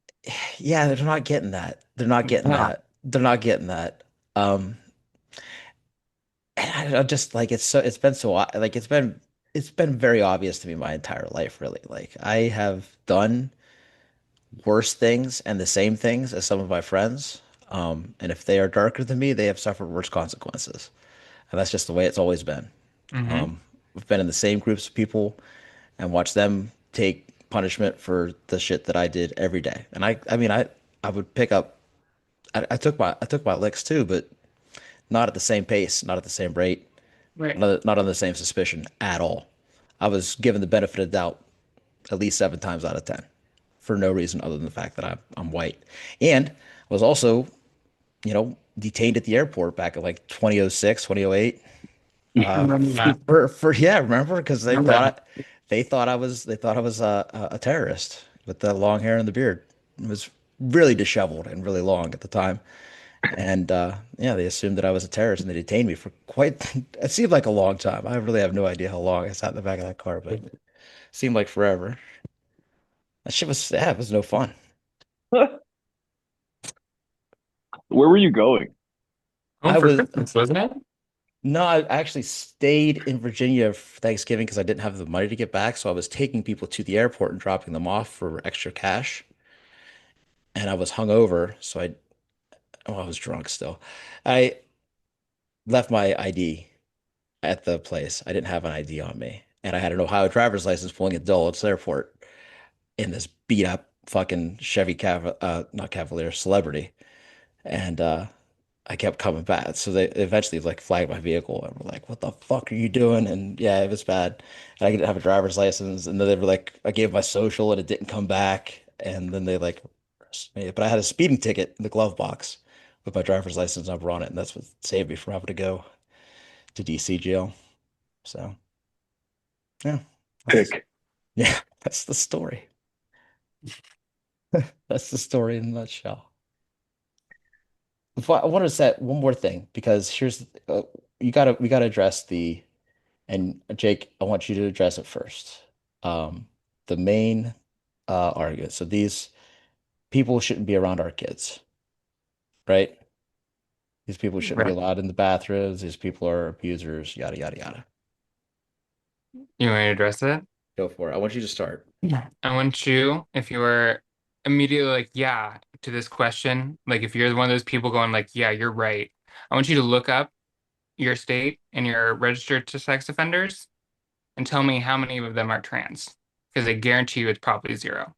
yeah, they're not getting that. They're not getting No. that. They're not getting that. And I just like it's been so like it's been very obvious to me my entire life, really. Like I have done worse things and the same things as some of my friends. And if they are darker than me, they have suffered worse consequences. And that's just the way it's always been. Hmm. We've been in the same groups of people and watched them take punishment for the shit that I did every day. And I mean, I would pick up I took my licks too, but not at the same pace, not at the same rate, Right. not on the same suspicion at all. I was given the benefit of doubt at least 7 times out of 10 for no reason other than the fact that I'm white. And I was also, detained at the airport back in like 2006, 2008. I remember that. Yeah, remember? Because Remember they thought I was a terrorist with the long hair and the beard. It was really disheveled and really long at the time. And yeah, they assumed that I was a terrorist and they detained me for quite, it seemed like a long time. I really have no idea how long I sat in the back of that car, but it seemed like forever. That shit was, yeah, it was no fun. Where were you going? home I for was, Christmas, wasn't it? no, I actually stayed in Virginia for Thanksgiving because I didn't have the money to get back. So I was taking people to the airport and dropping them off for extra cash. And I was hungover. Oh, I was drunk still. I left my ID at the place. I didn't have an ID on me. And I had an Ohio driver's license pulling a Dulles Airport in this beat up fucking not Cavalier, Celebrity. And I kept coming back. So they eventually like flagged my vehicle and were like, "What the fuck are you doing?" And yeah, it was bad. And I didn't have a driver's license. And then they were like, I gave my social and it didn't come back. And then they like arrested me. But I had a speeding ticket in the glove box with my driver's license number on it, and that's what saved me from having to go to DC jail. So yeah, that's Pick. yeah, that's the story. That's the story in a nutshell. Before, I want to say one more thing because we gotta address and Jake, I want you to address it first. Um, the main argument. So these people shouldn't be around our kids, right? These people shouldn't be Right. allowed in the bathrooms. These people are abusers, yada yada yada. You want to address it? Go for it. I want you to start. Yeah. I want you, if you were immediately like, yeah, to this question, like if you're one of those people going like, yeah, you're right. I want you to look up your state and your registered to sex offenders and tell me how many of them are trans. Because I guarantee you it's probably zero.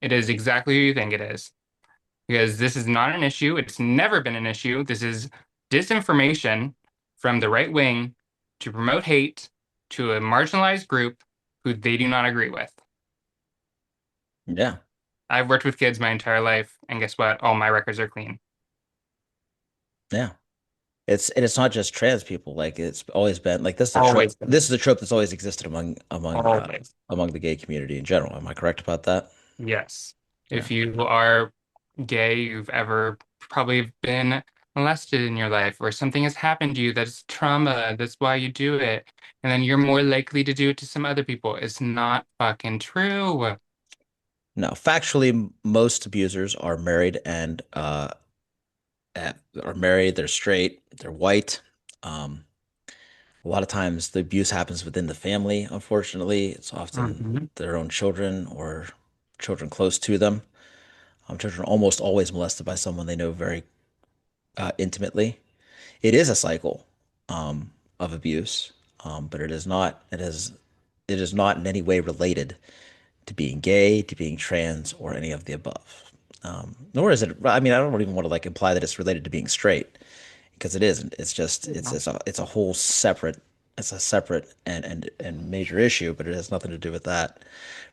It is exactly who you think it is. Because this is not an issue. It's never been an issue. This is disinformation from the right wing to promote hate to a marginalized group who they do not agree with. Yeah, I've worked with kids my entire life, and guess what? All my records are clean. yeah. It's not just trans people. Like it's always been like this is a trope. Always been. This is a trope that's always existed Always. among the gay community in general. Am I correct about that? Yes. Yeah. If you are gay, you've ever probably been molested in your life, or something has happened to you that's trauma, that's why you do it. And then you're more likely to do it to some other people. It's not fucking true. No, factually, most abusers are married and are married. They're straight. They're white. Um, a lot of times, the abuse happens within the family. Unfortunately, it's often Mhm. their own children or children close to them. Children are almost always molested by someone they know very intimately. It is a cycle of abuse, but it is not. It is not in any way related to being gay, to being trans, or any of the above. Nor is it. I mean, I don't even want to like imply that it's related to being straight because it isn't. It's just it's a whole separate. It's a separate and major issue, but it has nothing to do with that.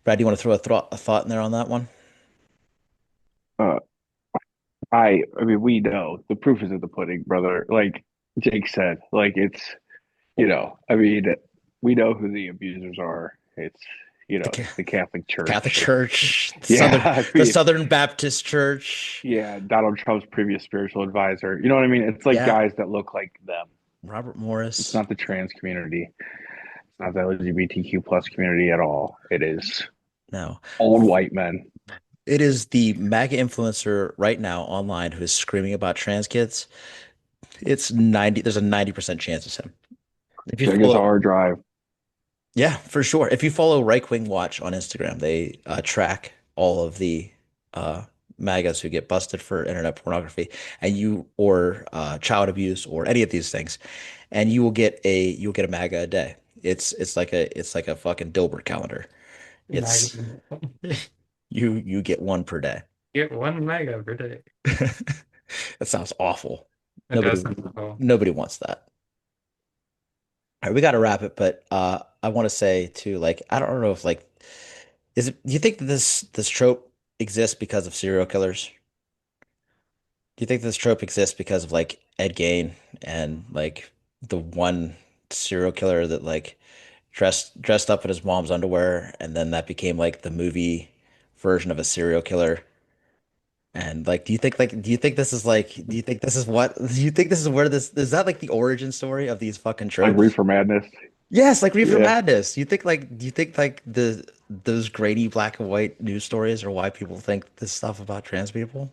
Brad, do you want to throw a thought in there on that one? Uh, I mean, we know the proof is in the pudding, brother. Like Jake said, like I mean, we know who the abusers are. The, It's Ca- the Catholic the Catholic Church. Church, Yeah, I the mean, Southern Baptist Church. yeah, Donald Trump's previous spiritual advisor. You know what I mean? It's like Yeah, guys that look like them. Robert It's Morris. not the trans community. It's not the LGBTQ plus community at all. It is No. old white men. It is the MAGA influencer right now online who is screaming about trans kids. There's a 90% chance it's him. If you Check his follow, hard drive. yeah, for sure. If you follow Right Wing Watch on Instagram, they track all of the uh, MAGAs who get busted for internet pornography or child abuse or any of these things, and you'll get a MAGA a day. It's like a fucking Dilbert calendar. It's you get one per day. Get 1 mega per day. That sounds awful. It Nobody, does sound cool. nobody wants that. All right, we got to wrap it, but I want to say too, like, I don't know if like, is it? Do you think that this trope exists because of serial killers? Do you think this trope exists because of like Ed Gein and like the one serial killer that like dressed up in his mom's underwear, and then that became like the movie version of a serial killer? And like, do you think this is like, do you think this is where this is that like the origin story of these fucking Like tropes? Reefer Madness. Yes, like Reefer Yeah, Madness. Do you think like those grainy black and white news stories are why people think this stuff about trans people?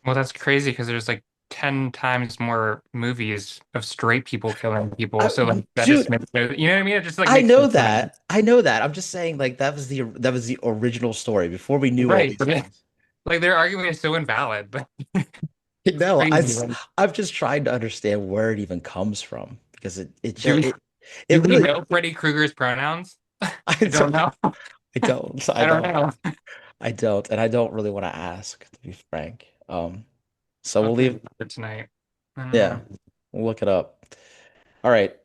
Well, that's crazy because there's like 10 times more movies of straight people killing people. I, So like that just dude, makes it, you know what I mean? It just like I makes know sense to me. that. I know that. I'm just saying like that was the original story before we knew all Right. these But things. like their argument is so invalid, but it's No, crazy. Like, I'm just trying to understand where it even comes from because do we it do we literally know Freddy Krueger's pronouns? I I don't don't know. I don't I I don't don't know. I don't and I don't really want to ask to be frank. So I'll we'll think leave. about it tonight. I don't Yeah, know. we'll look it up. All right.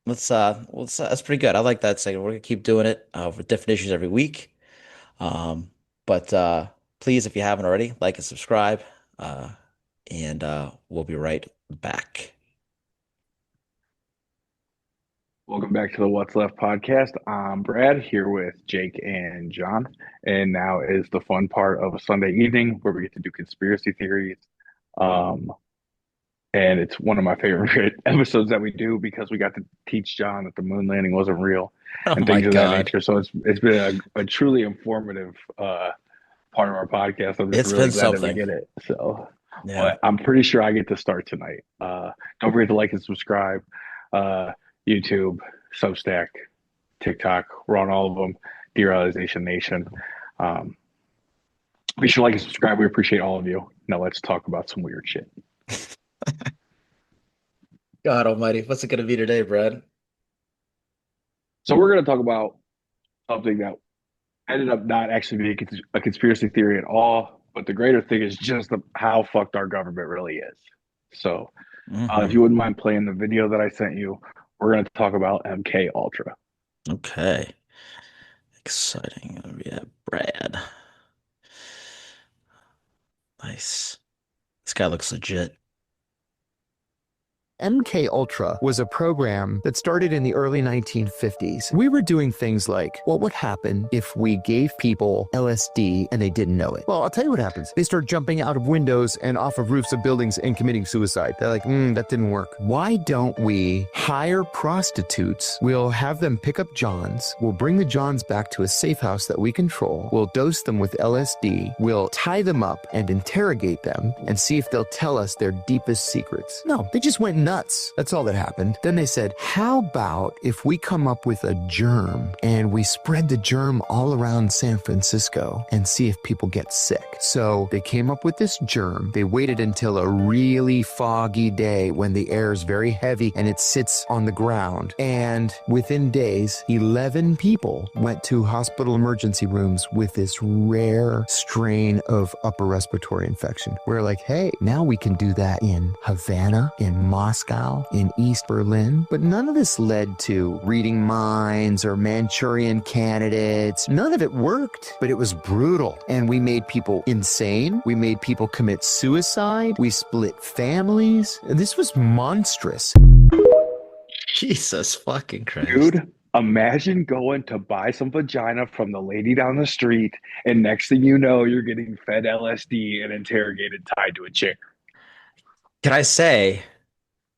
That's pretty good. I like that segment. We're gonna keep doing it with different issues every week. But please, if you haven't already, like and subscribe. Uh, and we'll be right back. welcome back to the What's Left podcast. I'm Brad here with Jake and John, and now is the fun part of a Sunday evening where we get to do conspiracy theories. Um, and it's one of my favorite episodes that we do because we got to teach John that the moon landing wasn't real Oh and my things of that God. nature. So it's been a truly informative part of our podcast. I'm just It's really been glad that we something. did it. So, Yeah. but I'm pretty sure I get to start tonight. Don't forget to like and subscribe. Uh, YouTube, Substack, TikTok. We're on all of them. Derealization Nation. Um, be sure to like and subscribe. We appreciate all of you. Now let's talk about some weird shit. God almighty. What's it gonna be today, Brad? So we're going to talk about something that ended up not actually being a conspiracy theory at all. But the greater thing is just how fucked our government really is. So, if Hmm. you wouldn't mind playing the video that I sent you, we're going to talk about MK Ultra. Okay. Exciting. Yeah, Brad. Nice. This guy looks legit. MK Ultra was a program that started in the early 1950s. We were doing things like, what would happen if we gave people LSD and they didn't know it? Well, I'll tell you what happens. They start jumping out of windows and off of roofs of buildings and committing suicide. They're like, that didn't work. Why don't we hire prostitutes? We'll have them pick up Johns. We'll bring the Johns back to a safe house that we control. We'll dose them with LSD. We'll tie them up and interrogate them and see if they'll tell us their deepest secrets. No, they just went nuts. That's all that happened. Then they said, how about if we come up with a germ and we spread the germ all around San Francisco and see if people get sick? So they came up with this germ. They waited until a really foggy day when the air is very heavy and it sits on the ground. And within days, 11 people went to hospital emergency rooms with this rare strain of upper respiratory infection. We're like, hey, now we can do that in Havana, in Moscow, in East Berlin. But none of this led to reading minds or Manchurian candidates. None of it worked, but it was brutal. And we made people insane. We made people commit suicide. We split families. This was monstrous. Jesus fucking Christ. Dude, imagine going to buy some vagina from the lady down the street, and next thing you know, you're getting fed LSD and interrogated tied to a chair. Can I say,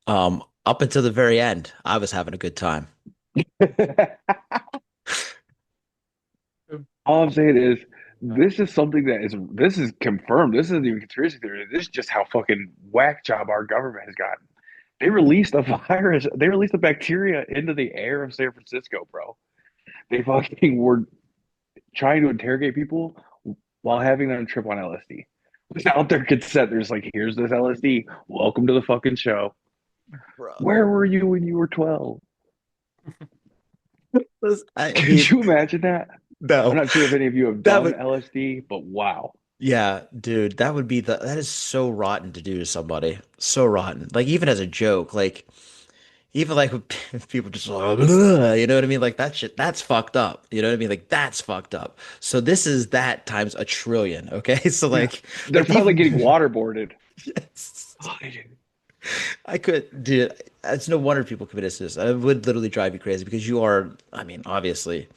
up until the very end, I was having a good time. All I'm saying is, this is something this is confirmed. This isn't even conspiracy theory. This is just how fucking whack job our government has gotten. They released a virus. They released a bacteria into the air of San Francisco, bro. They fucking were trying to interrogate people while having them trip on LSD. Without their consent, they're just like, here's this LSD. Welcome to the fucking show. Bro. Where were you when you were 12? I Could mean, you imagine that? I'm no, not sure if any of you have that done would LSD, but wow. Yeah, dude, that is so rotten to do to somebody. So rotten. Like even as a joke, like even like when people just like, "Ugh," you know what I mean? Like that shit, that's fucked up. You know what I mean? Like that's fucked up. So this is that times a trillion, okay? So Yeah. They're like probably people getting waterboarded. yes. I could, dude, it's no wonder people commit this. It would literally drive you crazy because you are, I mean, obviously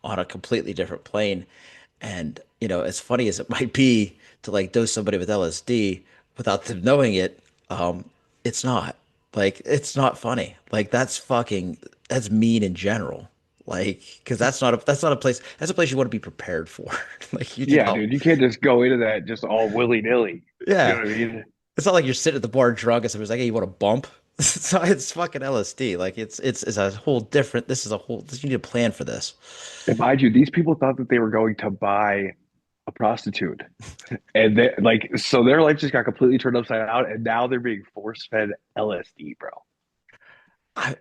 on a completely different plane. And, as funny as it might be to like dose somebody with LSD without them knowing it, it's not. Like, it's not funny. Like, that's mean in general. Like, because that's not a place, that's a place you want to be prepared for. Like, you just, Yeah, dude, you can't just go into that just all willy nilly. You yeah. know what I mean? It's not like you're sitting at the bar drunk and somebody's like, "Hey, you want a bump?" It's fucking LSD. Like it's a whole different. This is a whole. You need a plan for this. And mind you, these people thought that they were going to buy a prostitute. And they like so their life just got completely turned upside down and now they're being force fed LSD, bro.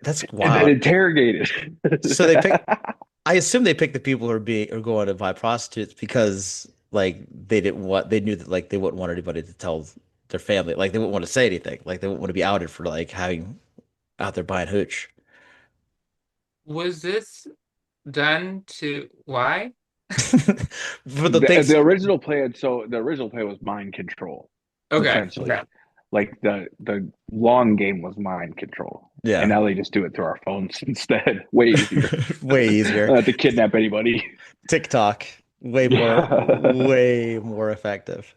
That's And then wild. interrogated. So they pick. I assume they picked the people who are going to buy prostitutes because like they knew that like they wouldn't want anybody to tell their family. Like they wouldn't want to say anything. Like they wouldn't want to be outed for like having out there buying hooch. Was this done to why? For the The things. original plan, so the original plan was mind control, Okay, essentially. okay. Like the long game was mind control. And Yeah. now they just do it through our phones instead. Way easier. Way easier. To kidnap anybody. TikTok, Yeah. way more effective.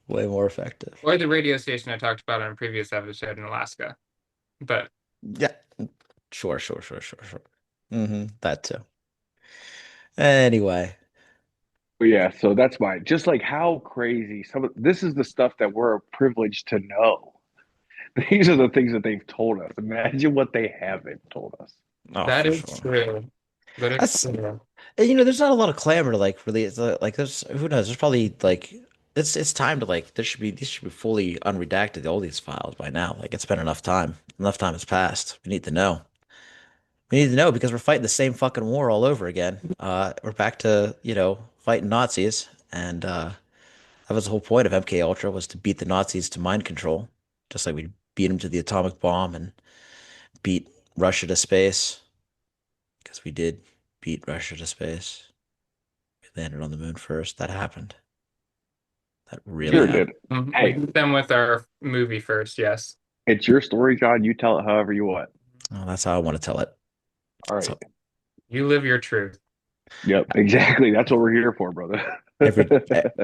Way more effective. Or the radio station I talked about on a previous episode in Alaska. But Yeah, sure. That too. Anyway, But yeah, so that's why. Just like how crazy some of this is the stuff that we're privileged to know. These are the things that they've told us. Imagine what they haven't told us. oh, that for is sure. true. That is That's true. there's not a lot of clamor to like really. It's like there's who knows. There's probably like it's time to like these should be fully unredacted all these files by now. Like it's been enough time. Enough time has passed. We need to know. We need to know because we're fighting the same fucking war all over again. We're back to, fighting Nazis, and that was the whole point of MK Ultra was to beat the Nazis to mind control, just like we beat them to the atomic bomb and beat Russia to space, because we did beat Russia to space. We landed on the moon first. That happened. That really Sure happened. did. We Hey, did them with our movie first, yes. it's your story, John. You tell it however you want. Oh, that's how I want to tell it. All right. So You live your truth. Yep, exactly. That's what we're here for, brother.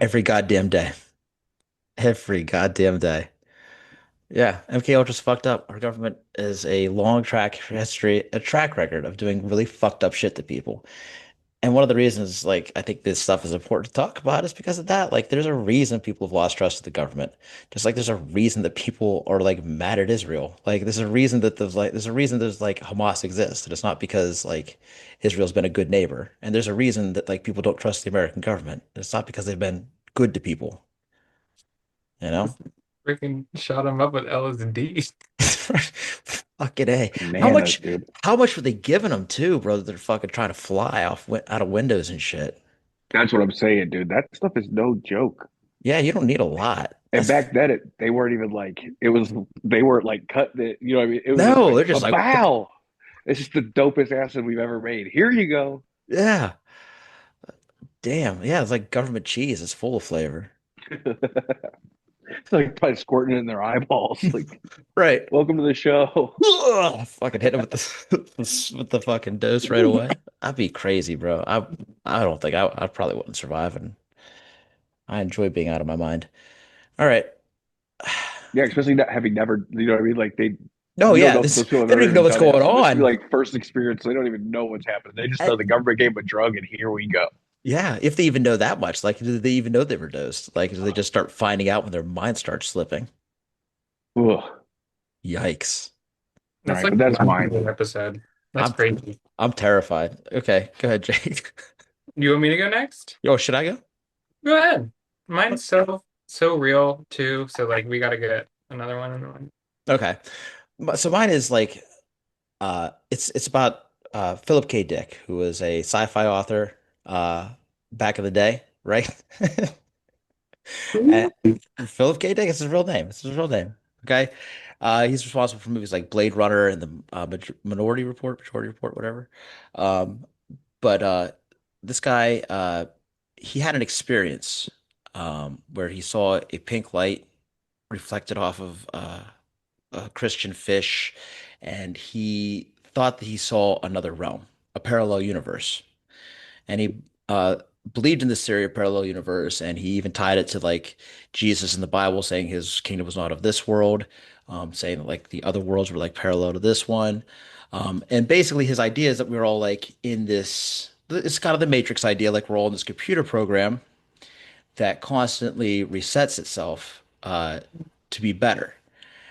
every goddamn day, every goddamn day. Yeah, MK Ultra's fucked up. Our government is a long a track record of doing really fucked up shit to people. And one of the reasons, like, I think this stuff is important to talk about is because of that. Like, there's a reason people have lost trust in the government. Just like there's a reason that people are like mad at Israel. Like, there's a reason there's like Hamas exists. And it's not because like Israel's been a good neighbor. And there's a reason that like people don't trust the American government. It's not because they've been good to people, you know? Freaking shot him up with LSD. Fucking A. How Bananas, much dude. how much were they giving them too, bro? They're fucking trying to fly out of windows and shit. That's what I'm saying, dude. That stuff is no joke. Yeah, you don't need a lot. And back then, they weren't even like it was. They weren't like cut the. You know what I mean? It was just No, like they're a just like bow. It's just the dopest acid we've ever made. Here you go. yeah. Damn. Yeah, it's like government cheese. It's full of flavor. It's like probably squirting it in their eyeballs. Like, Right. welcome to the show. Ugh, fucking hit him with the with the fucking dose right away. I'd be crazy, bro. I don't think I probably wouldn't survive, and I enjoy being out of my mind. All right. Yeah, especially not having never. You know what I mean? Like they. No, You don't yeah, know if this those people have they don't ever even know even what's done it. going So this would be on. like first experience. So they don't even know what's happening. They just know the government gave them a drug, and here we go. Yeah, if they even know that much, like, do they even know they were dosed? Like, do they just start finding out when their mind starts slipping? Ugh. Yikes. All That's right, like but that's one mine. episode. That's I'm crazy. I'm terrified. Okay, go ahead, Jake. You want me to go next? Yo, should I go? Go ahead. Mine's so real too. So like we gotta get another one in one. Okay. So mine is like it's about Philip K. Dick, who was a sci-fi author uh back in the day, right? And Philip K. Dick is his real name. It's his real name. Okay. He's responsible for movies like Blade Runner and the Majority Report, whatever. Um, but this guy, he had an experience where he saw a pink light reflected off of a Christian fish, and he thought that he saw another realm, a parallel universe. And he believed in this theory of parallel universe, and he even tied it to like Jesus in the Bible, saying his kingdom was not of this world, saying that like the other worlds were like parallel to this one. And basically, his idea is that we're all like in this. It's kind of the Matrix idea, like we're all in this computer program that constantly resets itself to be better.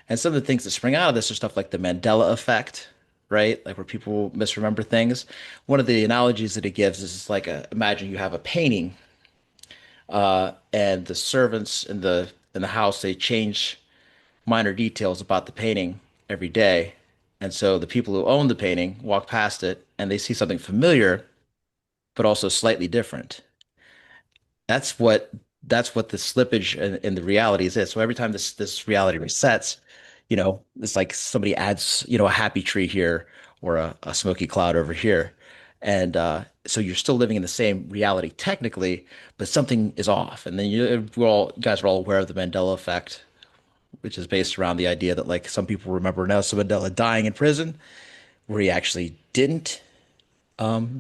And some of the things that spring out of this are stuff like the Mandela effect, right? Like where people misremember things. One of the analogies that it gives is like imagine you have a painting, and the servants in the house they change minor details about the painting every day. And so the people who own the painting walk past it and they see something familiar, but also slightly different. That's what that's what the slippage in the realities is. So every time this reality resets, it's like somebody adds, a happy tree here or a smoky cloud over here. And so you're still living in the same reality technically, but something is off. And then you guys are all aware of the Mandela effect, which is based around the idea that like some people remember Nelson Mandela dying in prison, where he actually didn't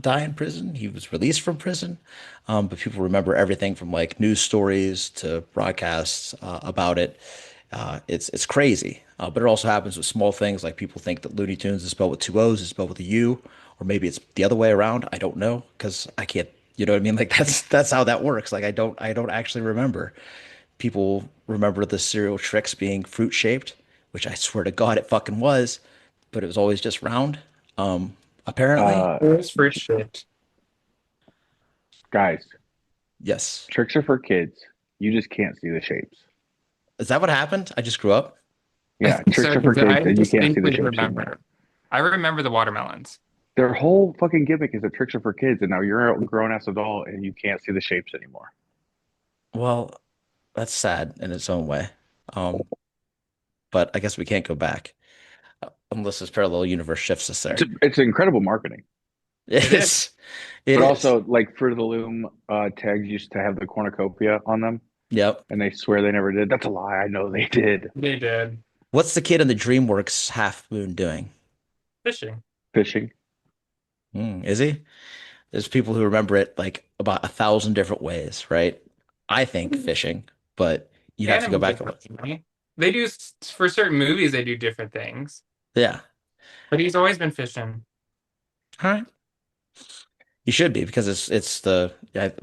die in prison. He was released from prison, but people remember everything from like news stories to broadcasts about it. It's crazy, but it also happens with small things like people think that Looney Tunes is spelled with two O's, is spelled with a U, or maybe it's the other way around. I don't know because I can't. You know what I mean? Like that's how that works. Like I don't actually remember. People remember the cereal tricks being fruit shaped, which I swear to God it fucking was, but it was always just round. Apparently, Uh, Where's fruit shaped? guys, yes. tricks are for kids. You just can't see the shapes. Is that what happened? I just grew up. I Yeah, think tricks so are for because kids, I and you can't see the distinctly shapes anymore. remember. I remember the watermelons. Their whole fucking gimmick is that tricks are for kids, and now you're a grown ass adult and you can't see the shapes anymore. Well, that's sad in its own way. Um, but I guess we can't go back unless this parallel universe shifts us It's there. it's incredible marketing, It It is. is. It but is. also like Fruit of the Loom tags used to have the cornucopia on them, Yep. and they swear they never did. That's a lie. I know they did. They did. What's the kid in the DreamWorks Half Moon doing? Fishing. Fishing. Is he? There's people who remember it like about 1,000 different ways, right? I think fishing, but you'd have to go back. Animated funny. They do for certain movies. They do different things, Yeah. but he's always been fishing. All right. You should be because it's the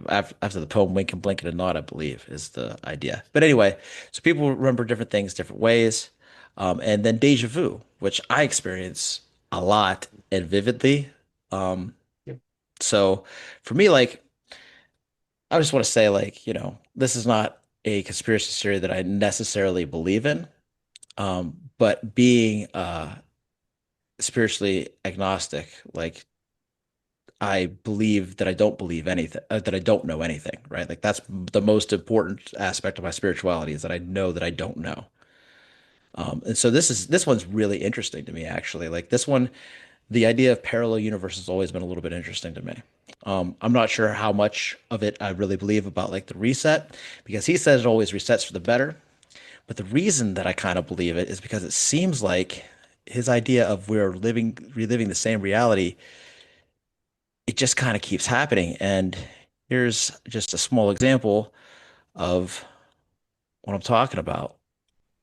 after the poem Wink and Blink and a Nod, I believe, is the idea. But anyway, so people remember different things different ways. And then deja vu, which I experience a lot and vividly. Um, Yep. so for me, like, I just want to say, like, this is not a conspiracy theory that I necessarily believe in. But being spiritually agnostic, like I believe that I don't believe anything, that I don't know anything, right? Like that's the most important aspect of my spirituality is that I know that I don't know. And so this one's really interesting to me, actually. Like this one, the idea of parallel universe has always been a little bit interesting to me. I'm not sure how much of it I really believe about like the reset, because he says it always resets for the better. But the reason that I kind of believe it is because it seems like his idea of reliving the same reality it just kind of keeps happening. And here's just a small example of what I'm talking about.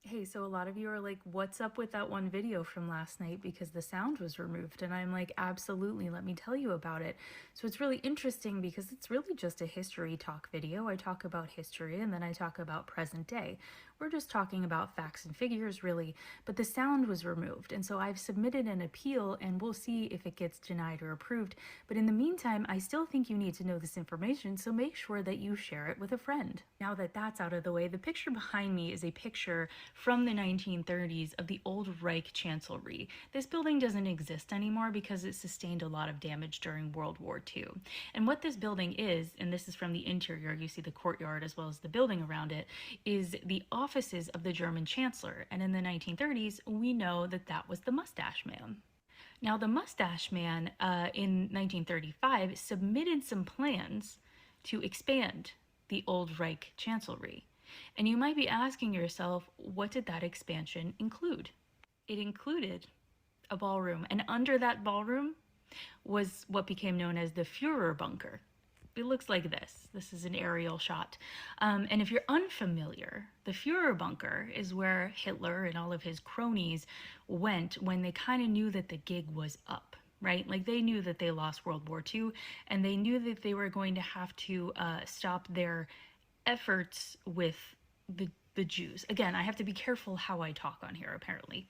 Hey, so a lot of you are like, what's up with that one video from last night because the sound was removed? And I'm like, absolutely, let me tell you about it. So it's really interesting because it's really just a history talk video. I talk about history and then I talk about present day. We're just talking about facts and figures, really, but the sound was removed. And so I've submitted an appeal and we'll see if it gets denied or approved. But in the meantime, I still think you need to know this information, so make sure that you share it with a friend. Now that that's out of the way, the picture behind me is a picture from the 1930s of the old Reich Chancellery. This building doesn't exist anymore because it sustained a lot of damage during World War II. And what this building is, and this is from the interior, you see the courtyard as well as the building around it, is the offices of the German Chancellor. And in the 1930s, we know that that was the Mustache Man. Now, the Mustache Man in 1935 submitted some plans to expand the old Reich Chancellery. And you might be asking yourself, what did that expansion include? It included a ballroom, and under that ballroom was what became known as the Führer bunker. It looks like this. This is an aerial shot. And if you're unfamiliar, the Führer bunker is where Hitler and all of his cronies went when they kind of knew that the gig was up, right? Like they knew that they lost World War II, and they knew that they were going to have to stop their efforts with the Jews. Again, I have to be careful how I talk on here, apparently.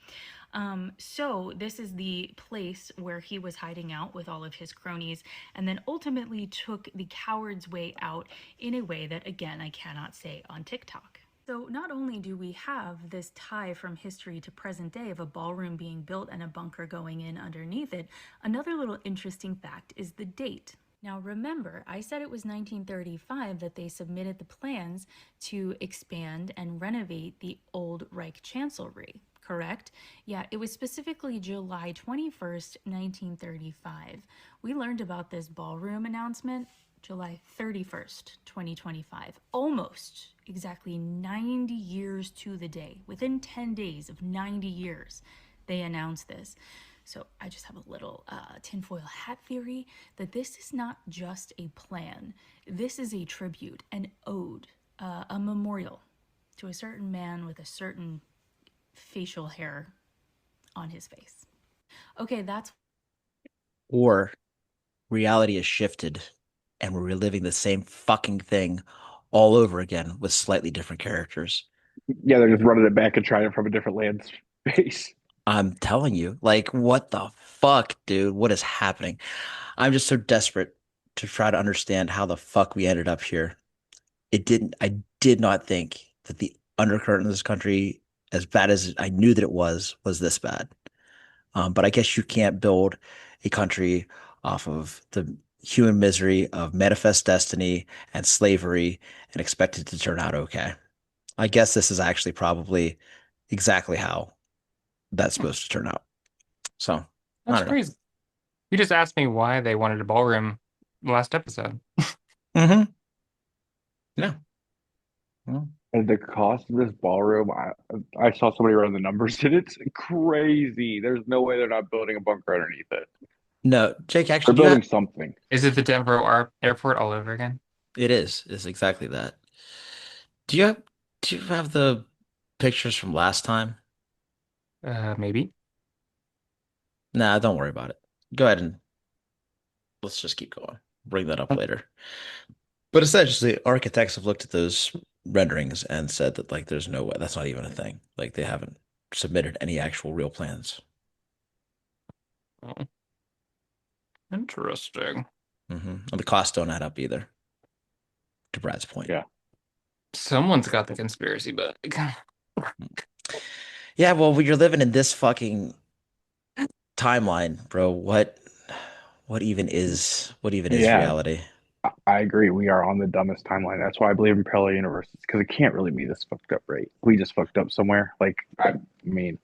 So this is the place where he was hiding out with all of his cronies, and then ultimately took the coward's way out in a way that, again, I cannot say on TikTok. So not only do we have this tie from history to present day of a ballroom being built and a bunker going in underneath it, another little interesting fact is the date. Now remember, I said it was 1935 that they submitted the plans to expand and renovate the old Reich Chancellery, correct? Yeah, it was specifically July 21st, 1935. We learned about this ballroom announcement July 31st, 2025. Almost exactly 90 years to the day. Within 10 days of 90 years, they announced this. So I just have a little tinfoil hat theory that this is not just a plan. This is a tribute, an ode, a memorial to a certain man with a certain facial hair on his face. Okay, that's... Or reality has shifted and we're reliving the same fucking thing all over again with slightly different characters. Yeah, they're just running it back and trying it from a different land space. I'm telling you, like, what the fuck, dude? What is happening? I'm just so desperate to try to understand how the fuck we ended up here. I did not think that the undercurrent of this country, as bad as I knew that it was this bad. But I guess you can't build a country off of the human misery of manifest destiny and slavery and expect it to turn out okay. I guess this is actually probably exactly how that's supposed to turn out. So I That's don't know. crazy. You just asked me why they wanted a ballroom last episode. Mm-hmm. Yeah. Well, And the cost of this ballroom, I saw somebody run the numbers, and it's crazy. There's no way they're not building a bunker underneath it. no, Jake, They're actually, do you building have something. Is it the Denver airport all over again? it is. It's exactly that. Do you have do you have the pictures from last time? Maybe. Nah, don't worry about it. Go ahead and let's just keep going. Bring that up later. But essentially, architects have looked at those renderings and said that like there's no way that's not even a thing. Like they haven't submitted any actual real plans. Oh, interesting. And the costs don't add up either, to Brad's point. Yeah. Someone's got the conspiracy bug. Yeah, well, when you're living in this fucking timeline, bro, what even is Yeah, reality? I agree. We are on the dumbest timeline. That's why I believe in parallel universes, because it can't really be this fucked up, right? We just fucked up somewhere. Like, I mean,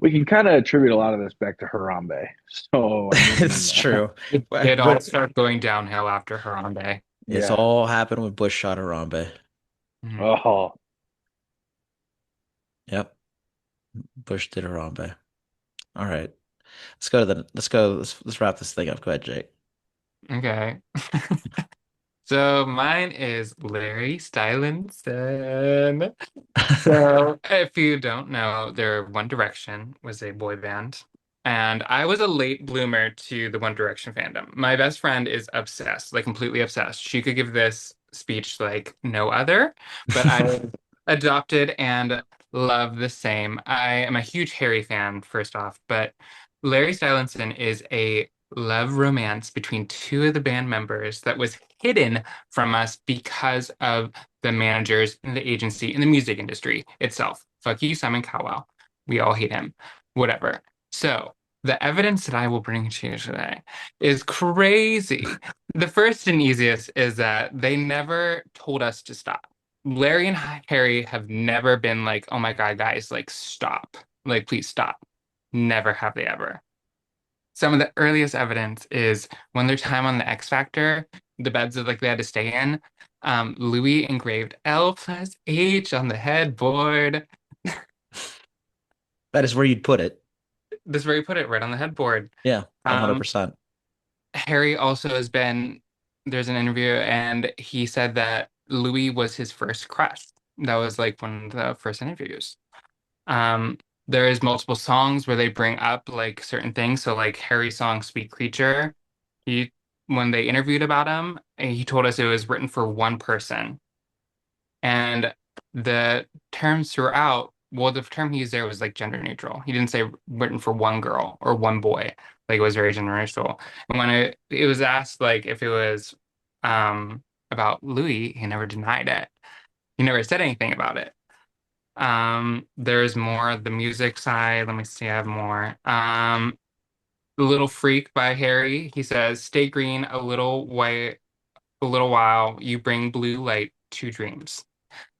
we can kind of attribute a lot of this back to Harambe. So, I It's mean, true. It all But started going downhill after Harambe. it's yeah. all happened when Bush shot Harambe. Mhm. Oh, Yep. Bush did Harambe. All right. Let's wrap this thing up. Go ahead, Jake. Okay. So mine is Larry Stylinson. So if you don't know, their One Direction was a boy band. And I was a late bloomer to the One Direction fandom. My best friend is obsessed, like completely obsessed. She could give this speech like no other, but I adopted and love the same. I am a huge Harry fan, first off, but Larry Stylinson is a love romance between two of the band members that was hidden from us because of the managers and the agency and the music industry itself. Fuck you, Simon Cowell. We all hate him. Whatever. So the evidence that I will bring to you today is crazy. The first and easiest is that they never told us to stop. Larry and Harry have never been like, oh my God, guys, like stop. Like, please stop. Never have they ever. Some of the earliest evidence is when their time on the X Factor, the beds that like they had to stay in, Louis engraved L+H on the headboard. That is where you'd put it. This is where he put it, right on the headboard. Yeah, Um, 100%. Harry also has been, there's an interview, and he said that Louis was his first crush. That was like one of the first interviews. Um, there is multiple songs where they bring up like certain things. So like Harry's song "Sweet Creature," he when they interviewed about him, he told us it was written for one person, and the terms throughout. Well, the term he used there was like gender neutral. He didn't say written for one girl or one boy. Like it was very gender neutral. And when it was asked like if it was about Louis, he never denied it. He never said anything about it. There's more of the music side. Let me see, I have more. The Little Freak by Harry. He says, "Stay green a little white, a little while. You bring blue light to dreams."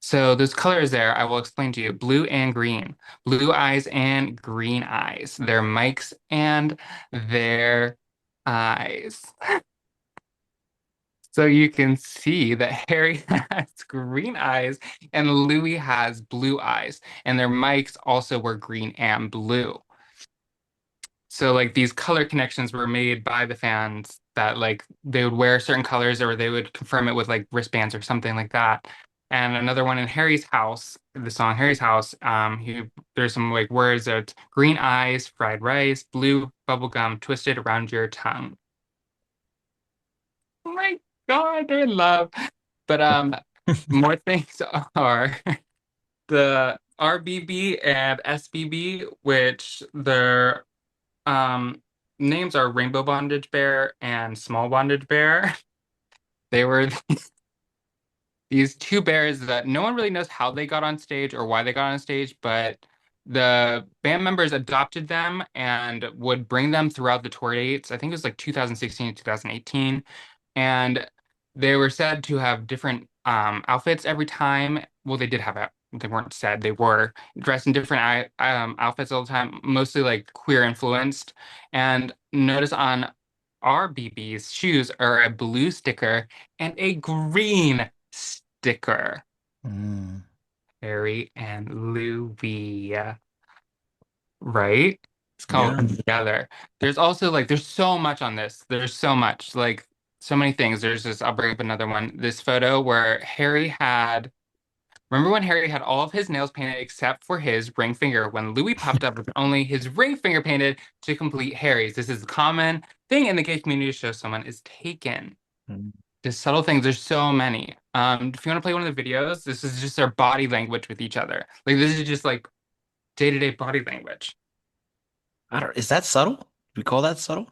So those colors there, I will explain to you. Blue and green. Blue eyes and green eyes. Their mics and their eyes. So you can see that Harry has green eyes and Louis has blue eyes, and their mics also were green and blue. So like these color connections were made by the fans that like they would wear certain colors or they would confirm it with like wristbands or something like that. And another one in Harry's house, the song Harry's House, there's some like words that green eyes, fried rice, blue bubblegum twisted around your tongue. Oh my God, they're in love. But more things are the RBB and SBB, which their names are Rainbow Bondage Bear and Small Bondage Bear. They were these two bears that no one really knows how they got on stage or why they got on stage, but the band members adopted them and would bring them throughout the tour dates. I think it was like 2016 to 2018. And they were said to have different outfits every time. Well, they did have it. They weren't said. They were dressed in different outfits all the time, mostly like queer influenced. And notice on RBB's shoes are a blue sticker and a green sticker. Mm, Harry and Louis, right? It's called yeah. Come Together. There's also like there's so much on this. There's so much, like so many things. There's this, I'll bring up another one. This photo where Harry had remember when Harry had all of his nails painted except for his ring finger when Louis popped up with only his ring finger painted to complete Harry's. This is a common thing in the gay community to show someone is taken. Mm. Just subtle things. There's so many. If you want to play one of the videos, this is just their body language with each other. Like this is just like day-to-day body language. I don't, is that subtle? Do we call that subtle?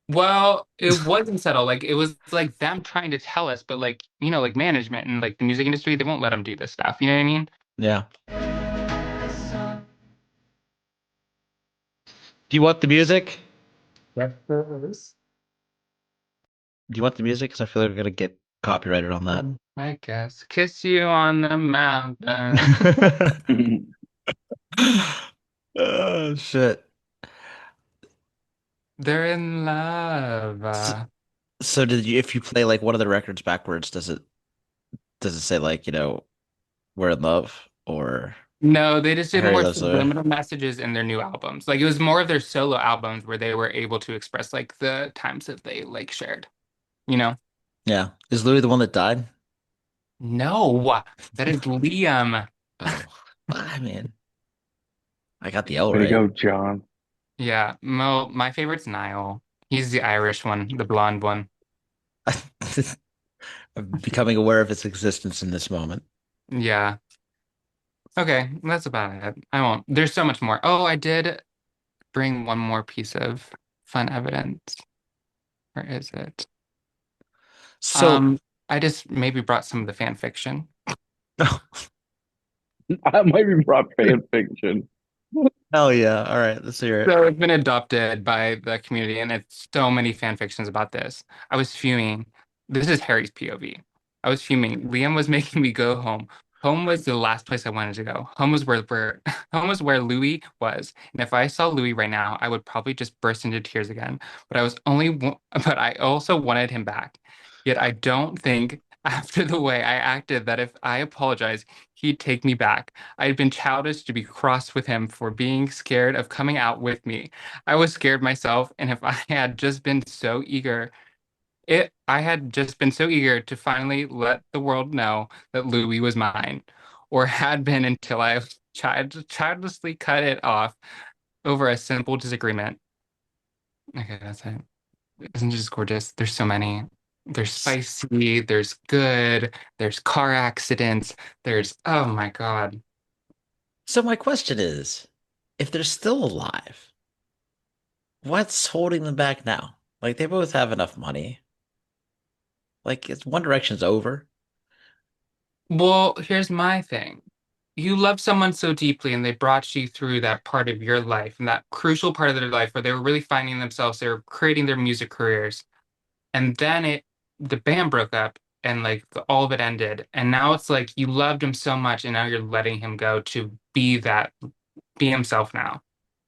Well, it wasn't subtle. Like it was like them trying to tell us, but like, like management and like the music industry, they won't let them do this stuff. You know what I mean? Yeah. Do you want the music? Yes. Do you want the music? Because I feel like we're gonna get copyrighted on that. I guess. Kiss you on the mountain. Oh shit. They're in love. So, so did you if you play like one of the records backwards, does it say like, we're in love or No, they just did Harry more loves Louis? subliminal messages in their new albums. Like it was more of their solo albums where they were able to express like the times that they like shared, you know? Yeah. Is Louis the one that died? No, that is Liam. Oh, I mean, I got the L Way to right. go, John. Yeah, my favorite's Niall. He's the Irish one, the blonde one. I'm becoming aware of its existence in this moment. Yeah. Okay, that's about it. I won't. There's so much more. Oh, I did bring one more piece of fun evidence. Where is it? So Um, I just maybe brought some of the fan fiction. I might be brought fan fiction. Hell yeah. All right, let's hear it. So it's been adopted by the community, and it's so many fan fictions about this. I was fuming. This is Harry's POV. I was fuming. Liam was making me go home. Home was the last place I wanted to go. Home was where home was where Louis was. And if I saw Louis right now, I would probably just burst into tears again. But I also wanted him back. Yet I don't think after the way I acted that if I apologize, he'd take me back. I had been childish to be cross with him for being scared of coming out with me. I was scared myself, and if I had just been so eager, I had just been so eager to finally let the world know that Louis was mine, or had been until I childlessly cut it off over a simple disagreement. Okay, that's it. Isn't it just gorgeous? There's so many. There's spicy, there's good, there's car accidents, oh my God. So my question is, if they're still alive, what's holding them back now? Like they both have enough money. Like it's One Direction's over. Well, here's my thing. You love someone so deeply and they brought you through that part of your life and that crucial part of their life where they were really finding themselves, they were creating their music careers. And then the band broke up and like all of it ended. And now it's like you loved him so much and now you're letting him go to be himself now.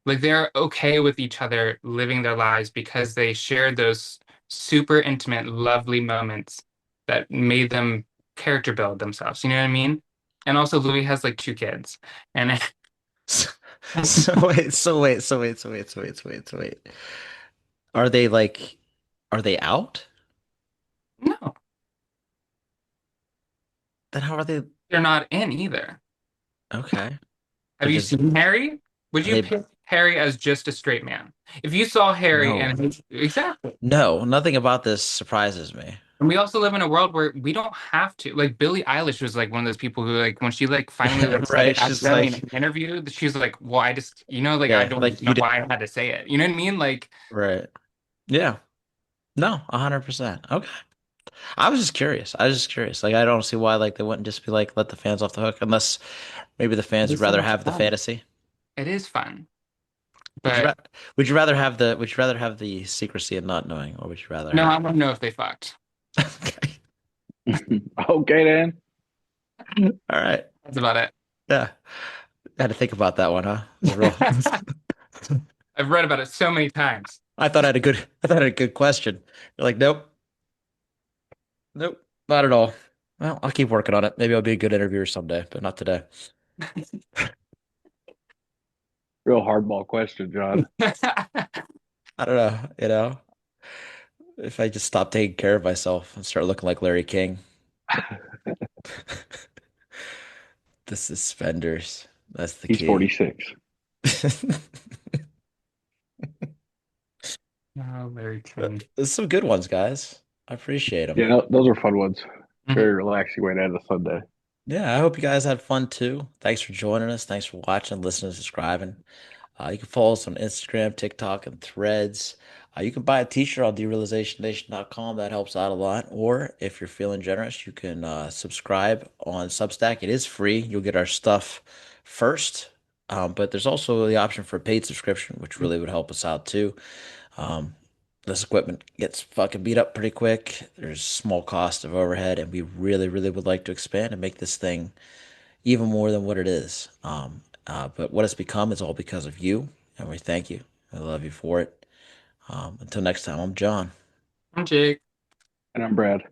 Like they're okay with each other living their lives because they shared those super intimate, lovely moments that made them character build themselves. You know what I mean? And also Louis has like two kids. And So, so wait. Are they like, are they out? no, Then how are they? they're not in either. Okay. Have They're you just, seen Harry? Would are you they, pick Harry as just a straight man? If you saw Harry no, and exactly. no, nothing about this surprises me. And we also live in a world where we don't have to. Like Billie Eilish was like one of those people who like when she like finally Yeah, like said right. it It's just accidentally in like, an interview, that she was like, "Well, I just like I yeah, don't like know you did, why I had to say it." You know what I mean? Like right. Yeah. No, 100%. Okay. I was just curious. I was just curious. Like I don't see why like they wouldn't just be like let the fans off the hook unless maybe the fans would it's so rather much have the fun. fantasy. It is fun, Would you but ra would you rather have the would you rather have the secrecy and not knowing, or would you rather no, have I want to know if they fucked. Okay. Okay, then. All right. That's about it. Yeah. Had to think about that one, huh? It's real. I've read about it so many times. I thought I had a good question. You're like, nope, nope, not at all. Well, I'll keep working on it. Maybe I'll be a good interviewer someday, but not today. Real hardball question, John. I don't know, if I just stop taking care of myself and start looking like Larry King. The suspenders. That's the He's key. 46. Oh, very clean. There's some good ones, guys. I appreciate them. Yeah, those are fun ones. Mhm. Very relaxing way to end a Sunday. Yeah, I hope you guys had fun too. Thanks for joining us. Thanks for watching, listening, subscribing. You can follow us on Instagram, TikTok, and Threads. You can buy a t-shirt on derealizationnation.com. That helps out a lot. Or if you're feeling generous, you can subscribe on Substack. It is free. You'll get our stuff first. But there's also the option for a paid subscription, which really would help us out too. Um, this equipment gets fucking beat up pretty quick. There's small cost of overhead, and we really, really would like to expand and make this thing even more than what it is. But what it's become is all because of you, and we thank you. I love you for it. Until next time, I'm John, I'm Jake. And I'm Brad.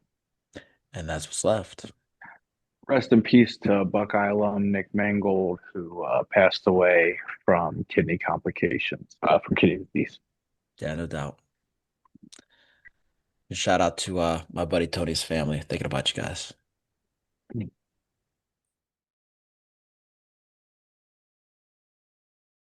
and that's what's left. Rest in peace to Buckeye alum Nick Mangold, who passed away from kidney complications, from kidney disease. Yeah, no doubt. And shout out to my buddy Tony's family. Thinking about you guys.